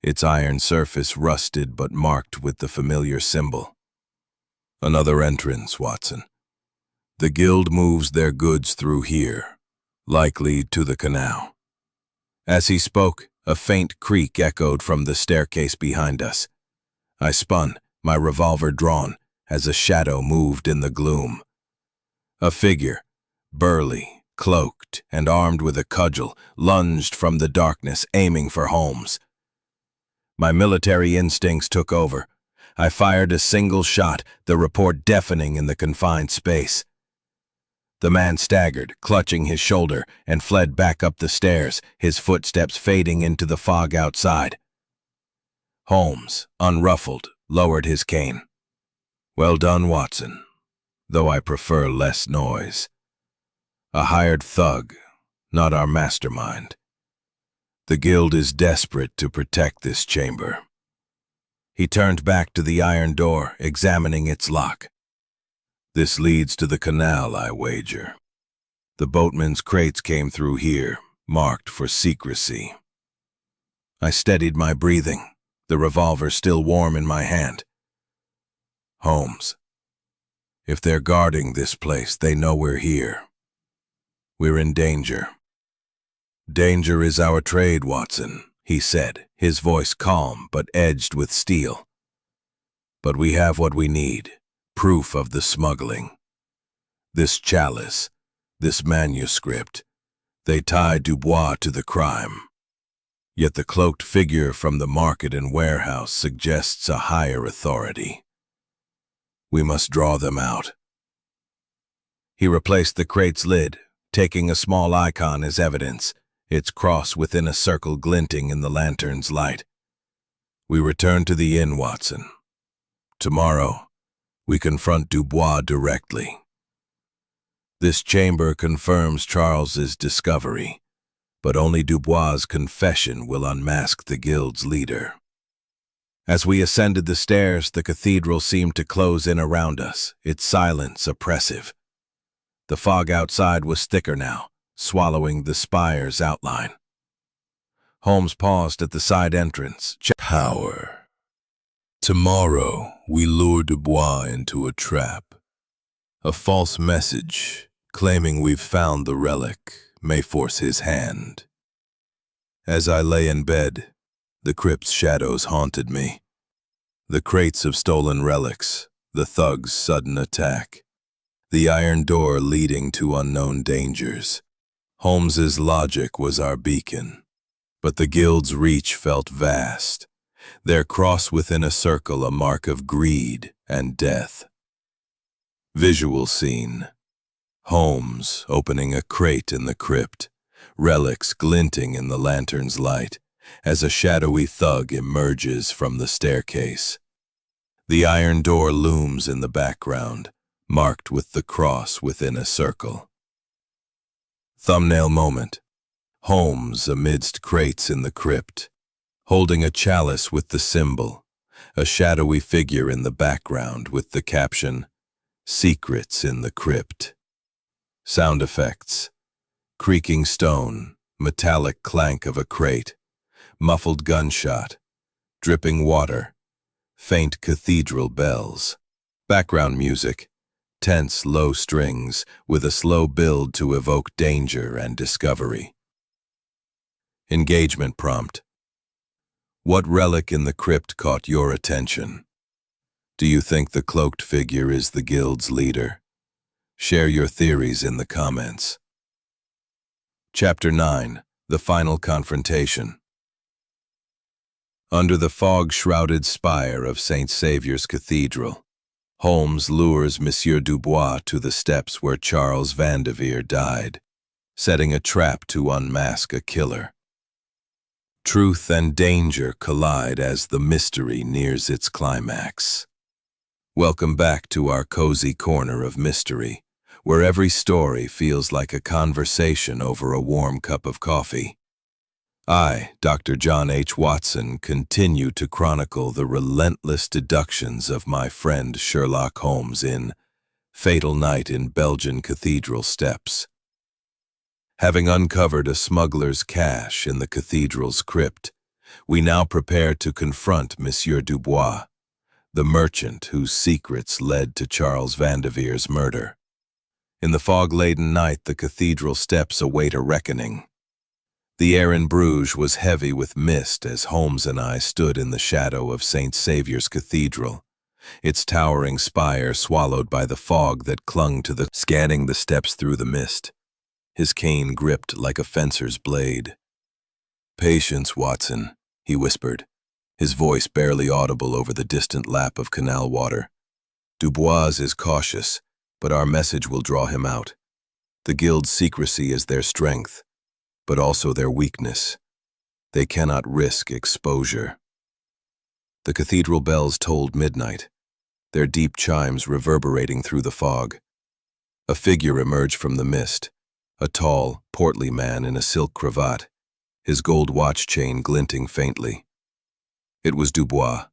its iron surface rusted but marked with the familiar symbol. "Another entrance, Watson. The guild moves their goods through here, likely to the canal." As he spoke, a faint creak echoed from the staircase behind us. I spun, my revolver drawn, as a shadow moved in the gloom. A figure, burly, cloaked, and armed with a cudgel, lunged from the darkness, aiming for Holmes. My military instincts took over. I fired a single shot, the report deafening in the confined space. The man staggered, clutching his shoulder, and fled back up the stairs, his footsteps fading into the fog outside. Holmes, unruffled, lowered his cane. "Well done, Watson, though I prefer less noise. A hired thug, not our mastermind. The guild is desperate to protect this chamber." He turned back to the iron door, examining its lock. "This leads to the canal, I wager. The boatmen's crates came through here, marked for secrecy." I steadied my breathing, the revolver still warm in my hand. "Holmes, if they're guarding this place, they know we're here. We're in danger." "Danger is our trade, Watson," he said, his voice calm but edged with steel. "But we have what we need. Proof of the smuggling. This chalice, this manuscript, they tie Dubois to the crime. Yet the cloaked figure from the market and warehouse suggests a higher authority. We must draw them out." He replaced the crate's lid, taking a small icon as evidence, its cross within a circle glinting in the lantern's light. "We return to the inn, Watson. Tomorrow, we confront Dubois directly. This chamber confirms Charles's discovery, but only Dubois' confession will unmask the guild's leader." As we ascended the stairs, the cathedral seemed to close in around us, its silence oppressive. The fog outside was thicker now, swallowing the spire's outline. Holmes paused at the side entrance. "Power. Tomorrow, we lure Dubois into a trap. A false message, claiming we've found the relic, may force his hand." As I lay in bed, the crypt's shadows haunted me. The crates of stolen relics, the thug's sudden attack, the iron door leading to unknown dangers. Holmes's logic was our beacon, but the guild's reach felt vast, their cross within a circle a mark of greed and death. Visual scene. Holmes opening a crate in the crypt, relics glinting in the lantern's light, as a shadowy thug emerges from the staircase. The iron door looms in the background, marked with the cross within a circle. Thumbnail moment. Holmes amidst crates in the crypt, holding a chalice with the symbol, a shadowy figure in the background with the caption, "Secrets in the Crypt." Sound effects. Creaking stone, metallic clank of a crate, muffled gunshot, dripping water, faint cathedral bells. Background music. Tense low strings with a slow build to evoke danger and discovery. Engagement prompt. What relic in the crypt caught your attention? Do you think the cloaked figure is the guild's leader? Share your theories in the comments. Chapter 9. The Final Confrontation. Under the fog-shrouded spire of St. Saviour's Cathedral, Holmes lures Monsieur Dubois to the steps where Charles Vanderveer died, setting a trap to unmask a killer. Truth and danger collide as the mystery nears its climax. Welcome back to our cozy corner of mystery, where every story feels like a conversation over a warm cup of coffee. I, Dr. John H. Watson, continue to chronicle the relentless deductions of my friend Sherlock Holmes in Fatal Night in Belgian Cathedral Steps. Having uncovered a smuggler's cache in the cathedral's crypt, we now prepare to confront Monsieur Dubois, the merchant whose secrets led to Charles Vanderveer's murder. In the fog-laden night, the cathedral steps await a reckoning. The air in Bruges was heavy with mist as Holmes and I stood in the shadow of St. Saviour's Cathedral, its towering spire swallowed by the fog that clung to scanning the steps through the mist, his cane gripped like a fencer's blade. "Patience, Watson," he whispered, his voice barely audible over the distant lap of canal water. "Dubois is cautious, but our message will draw him out. The guild's secrecy is their strength, but also their weakness. They cannot risk exposure." The cathedral bells tolled midnight, their deep chimes reverberating through the fog. A figure emerged from the mist, a tall, portly man in a silk cravat, his gold watch chain glinting faintly. It was Dubois,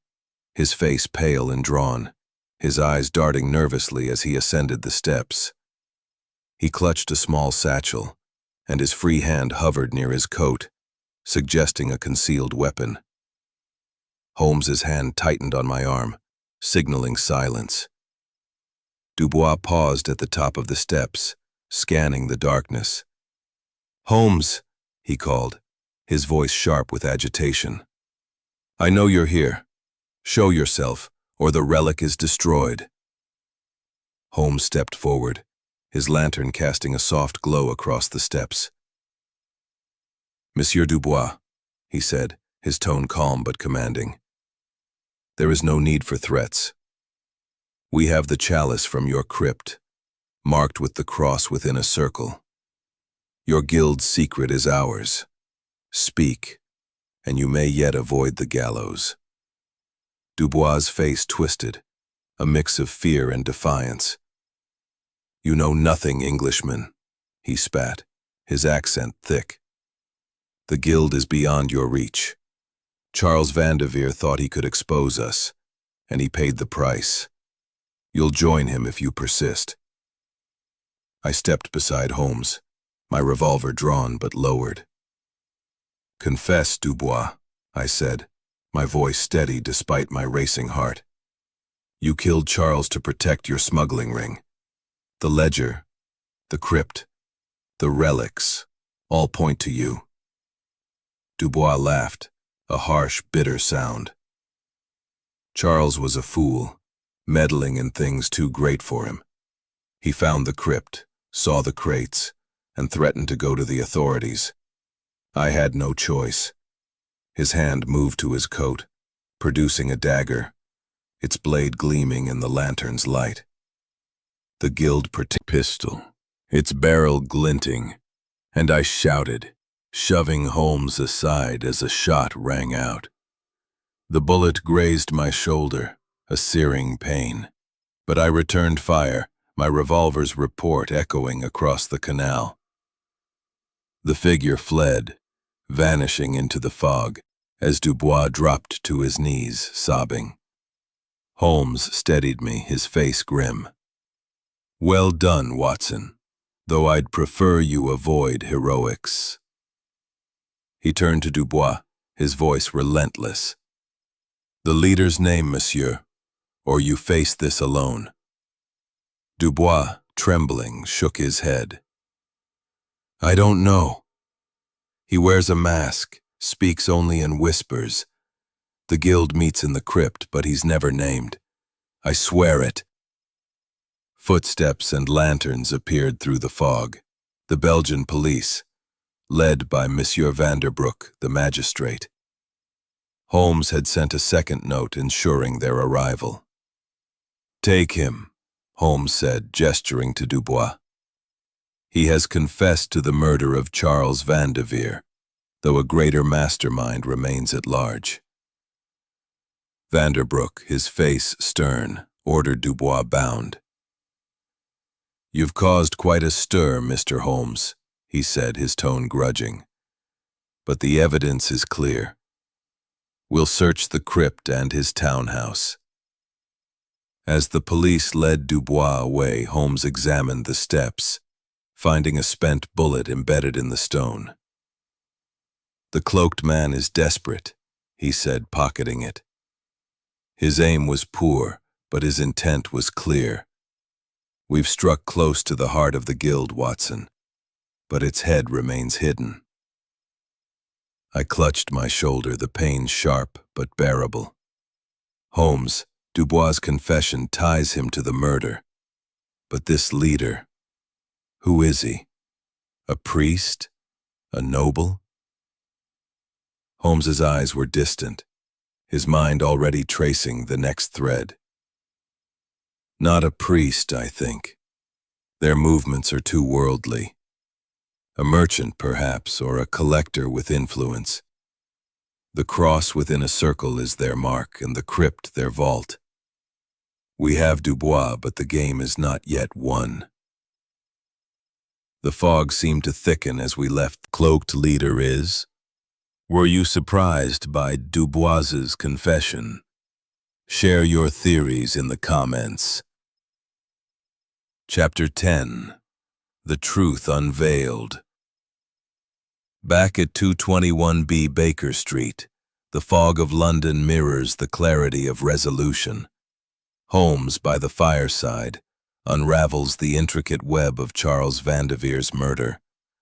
his face pale and drawn, his eyes darting nervously as he ascended the steps. He clutched a small satchel, and his free hand hovered near his coat, suggesting a concealed weapon. Holmes's hand tightened on my arm, signaling silence. Dubois paused at the top of the steps, scanning the darkness. "Holmes," he called, his voice sharp with agitation. "I know you're here. Show yourself, or the relic is destroyed." Holmes stepped forward, his lantern casting a soft glow across the steps. "Monsieur Dubois," he said, his tone calm but commanding. "There is no need for threats. We have the chalice from your crypt, marked with the cross within a circle. Your guild's secret is ours. Speak, and you may yet avoid the gallows." Dubois' face twisted, a mix of fear and defiance. "You know nothing, Englishman," he spat, his accent thick. "The guild is beyond your reach. Charles Vanderveer thought he could expose us, and he paid the price. You'll join him if you persist." I stepped beside Holmes, my revolver drawn but lowered. "Confess, Dubois," I said, my voice steady despite my racing heart. "You killed Charles to protect your smuggling ring. The ledger, the crypt, the relics, all point to you." Dubois laughed, a harsh, bitter sound. "Charles was a fool, meddling in things too great for him. He found the crypt, saw the crates, and threatened to go to the authorities. I had no choice." His hand moved to his coat, producing a dagger, its blade gleaming in the lantern's light. The guild pistol, its barrel glinting, and I shouted, shoving Holmes aside as a shot rang out. The bullet grazed my shoulder, a searing pain. But I returned fire, my revolver's report echoing across the canal. The figure fled, vanishing into the fog, as Dubois dropped to his knees, sobbing. Holmes steadied me, his face grim. "Well done, Watson, though I'd prefer you avoid heroics." He turned to Dubois, his voice relentless. "The leader's name, monsieur, or you face this alone." Dubois, trembling, shook his head. "I don't know. He wears a mask, speaks only in whispers. The guild meets in the crypt, but he's never named. I swear it." Footsteps and lanterns appeared through the fog. The Belgian police, led by Monsieur Vanderbroek, the magistrate. Holmes had sent a second note ensuring their arrival. "Take him," Holmes said, gesturing to Dubois. "He has confessed to the murder of Charles Vanderveer, though a greater mastermind remains at large." Vanderbroek, his face stern, ordered Dubois bound. "You've caused quite a stir, Mr. Holmes," he said, his tone grudging. "But the evidence is clear. We'll search the crypt and his townhouse." As the police led Dubois away, Holmes examined the steps, finding a spent bullet embedded in the stone. "The cloaked man is desperate," he said, pocketing it. "His aim was poor, but his intent was clear. We've struck close to the heart of the guild, Watson, but its head remains hidden." I clutched my shoulder, the pain sharp but bearable. "Holmes, Dubois' confession ties him to the murder. But this leader, who is he? A priest? A noble?" Holmes's eyes were distant, his mind already tracing the next thread. "Not a priest, I think. Their movements are too worldly. A merchant, perhaps, or a collector with influence. The cross within a circle is their mark, and the crypt their vault. We have Dubois, but the game is not yet won." The fog seemed to thicken as we left. "The cloaked leader is? Were you surprised by Dubois's confession? Share your theories in the comments." Chapter 10. The Truth Unveiled. Back at 221B Baker Street, the fog of London mirrors the clarity of resolution. Holmes, by the fireside, unravels the intricate web of Charles Vanderveer's murder,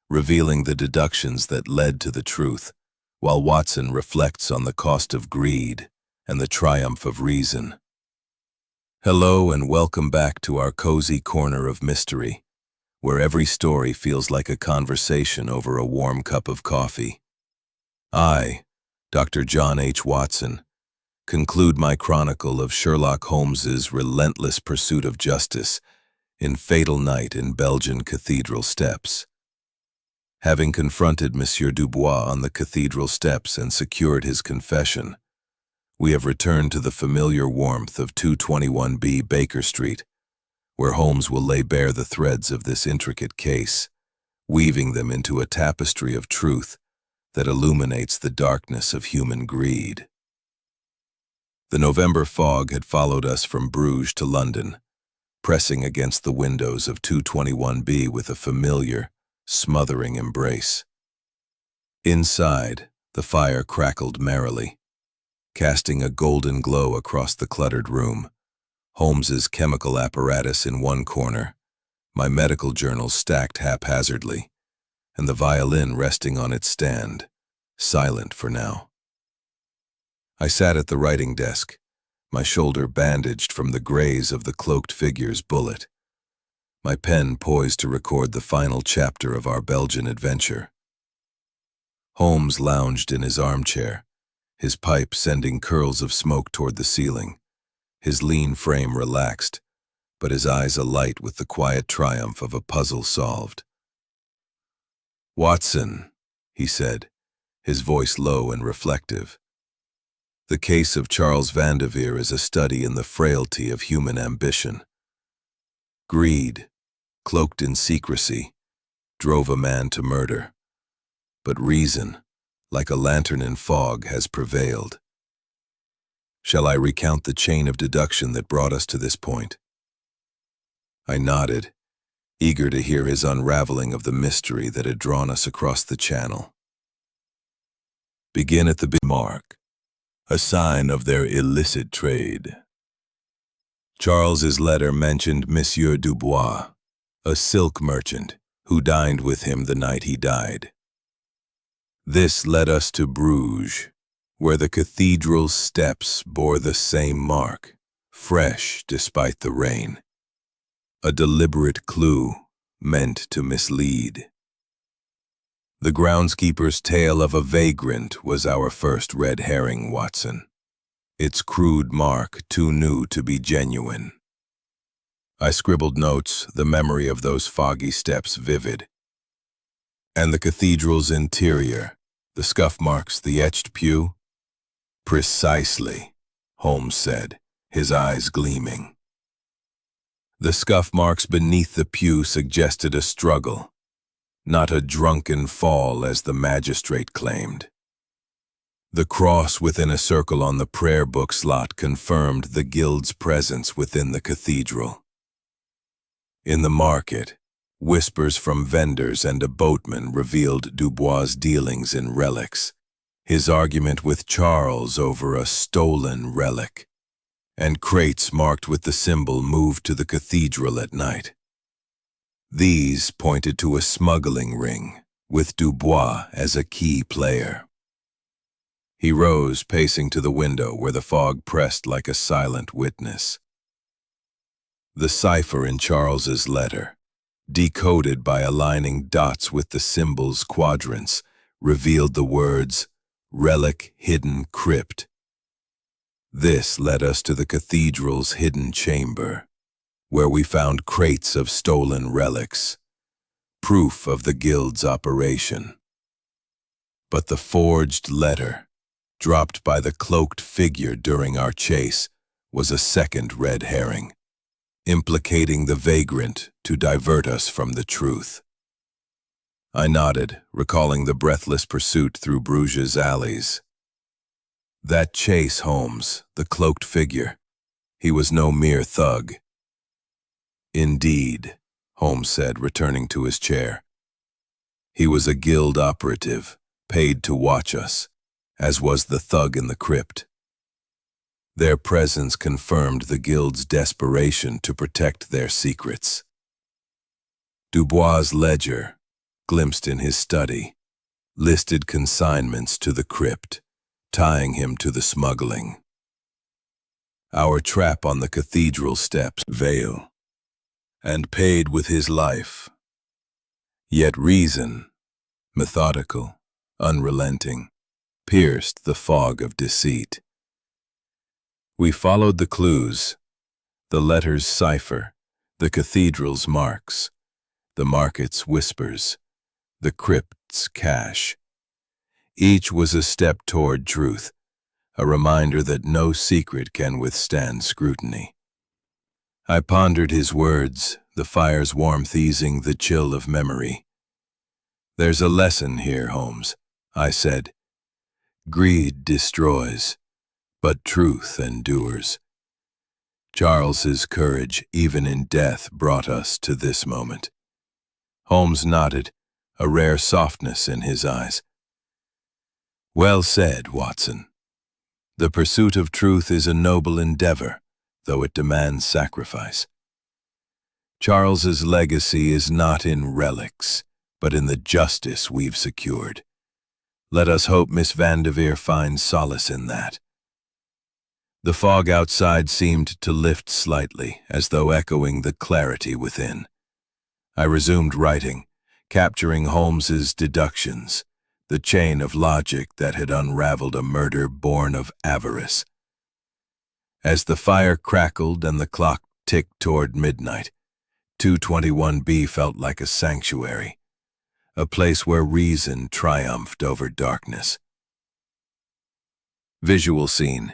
revealing the deductions that led to the truth, while Watson reflects on the cost of greed and the triumph of reason. Hello and welcome back to our cozy corner of mystery, where every story feels like a conversation over a warm cup of coffee. I, Dr. John H. Watson, conclude my chronicle of Sherlock Holmes's relentless pursuit of justice in Fatal Night in Belgian Cathedral steps. Having confronted Monsieur Dubois on the cathedral steps and secured his confession, we have returned to the familiar warmth of 221B Baker Street, where Holmes will lay bare the threads of this intricate case, weaving them into a tapestry of truth that illuminates the darkness of human greed. The November fog had followed us from Bruges to London, pressing against the windows of 221B with a familiar, smothering embrace. Inside, the fire crackled merrily, casting a golden glow across the cluttered room, Holmes's chemical apparatus in one corner, my medical journals stacked haphazardly, and the violin resting on its stand, silent for now. I sat at the writing desk, my shoulder bandaged from the graze of the cloaked figure's bullet, my pen poised to record the final chapter of our Belgian adventure. Holmes lounged in his armchair, his pipe sending curls of smoke toward the ceiling, his lean frame relaxed, but his eyes alight with the quiet triumph of a puzzle solved. "Watson," he said, his voice low and reflective, The case of Charles Vanderveer is a study in the frailty of human ambition. Greed, cloaked in secrecy, drove a man to murder. But reason, like a lantern in fog, has prevailed. Shall I recount the chain of deduction that brought us to this point? I nodded, eager to hear his unraveling of the mystery that had drawn us across the channel. Begin at the big mark, a sign of their illicit trade. Charles's letter mentioned Monsieur Dubois, a silk merchant, who dined with him the night he died. This led us to Bruges, where the cathedral's steps bore the same mark, fresh despite the rain. A deliberate clue meant to mislead. The groundskeeper's tale of a vagrant was our first red herring, Watson. Its crude mark too new to be genuine. I scribbled notes, the memory of those foggy steps vivid. And the cathedral's interior, the scuff marks, the etched pew? Precisely, Holmes said, his eyes gleaming. The scuff marks beneath the pew suggested a struggle, not a drunken fall as the magistrate claimed. The cross within a circle on the prayer book slot confirmed the guild's presence within the cathedral. In the market, whispers from vendors and a boatman revealed Dubois' dealings in relics, his argument with Charles over a stolen relic, and crates marked with the symbol moved to the cathedral at night. These pointed to a smuggling ring, with Dubois as a key player. He rose, pacing to the window where the fog pressed like a silent witness. The cipher in Charles's letter, decoded by aligning dots with the symbol's quadrants, revealed the words, "Relic Hidden Crypt." This led us to the cathedral's hidden chamber, where we found crates of stolen relics, proof of the guild's operation. But the forged letter, dropped by the cloaked figure during our chase, was a second red herring, implicating the vagrant to divert us from the truth. I nodded, recalling the breathless pursuit through Bruges' alleys. That chase, Holmes, the cloaked figure, he was no mere thug. Indeed, Holmes said, returning to his chair. He was a guild operative, paid to watch us, as was the thug in the crypt. Their presence confirmed the guild's desperation to protect their secrets. Dubois' ledger, glimpsed in his study, listed consignments to the crypt, tying him to the smuggling. Our trap on the cathedral steps veil, and paid with his life. Yet reason, methodical, unrelenting, pierced the fog of deceit. We followed the clues, the letter's cipher, the cathedral's marks, the market's whispers, the crypt's cache. Each was a step toward truth, a reminder that no secret can withstand scrutiny. I pondered his words, the fire's warmth easing the chill of memory. There's a lesson here, Holmes, I said. Greed destroys, but truth endures. Charles's courage, even in death, brought us to this moment. Holmes nodded, a rare softness in his eyes. Well said, Watson. The pursuit of truth is a noble endeavor, though it demands sacrifice. Charles's legacy is not in relics, but in the justice we've secured. Let us hope Miss Vanderveer finds solace in that. The fog outside seemed to lift slightly, as though echoing the clarity within. I resumed writing, capturing Holmes's deductions, the chain of logic that had unraveled a murder born of avarice. As the fire crackled and the clock ticked toward midnight, 221B felt like a sanctuary, a place where reason triumphed over darkness. Visual scene.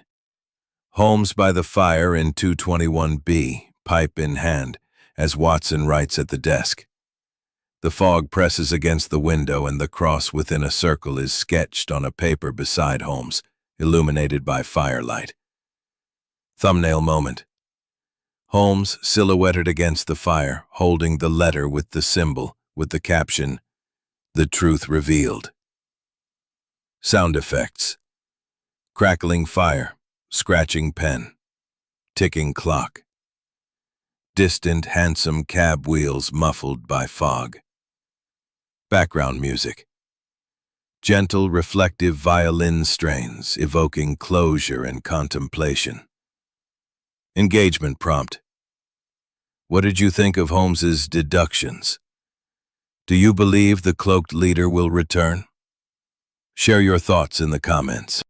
Holmes by the fire in 221B, pipe in hand, as Watson writes at the desk. The fog presses against the window and the cross within a circle is sketched on a paper beside Holmes, illuminated by firelight. Thumbnail moment. Holmes silhouetted against the fire, holding the letter with the symbol, with the caption, "The truth revealed." Sound effects. Crackling fire, scratching pen, ticking clock. Distant, handsome cab wheels muffled by fog. Background music. Gentle, reflective violin strains evoking closure and contemplation. Engagement prompt. What did you think of Holmes's deductions? Do you believe the cloaked leader will return? Share your thoughts in the comments.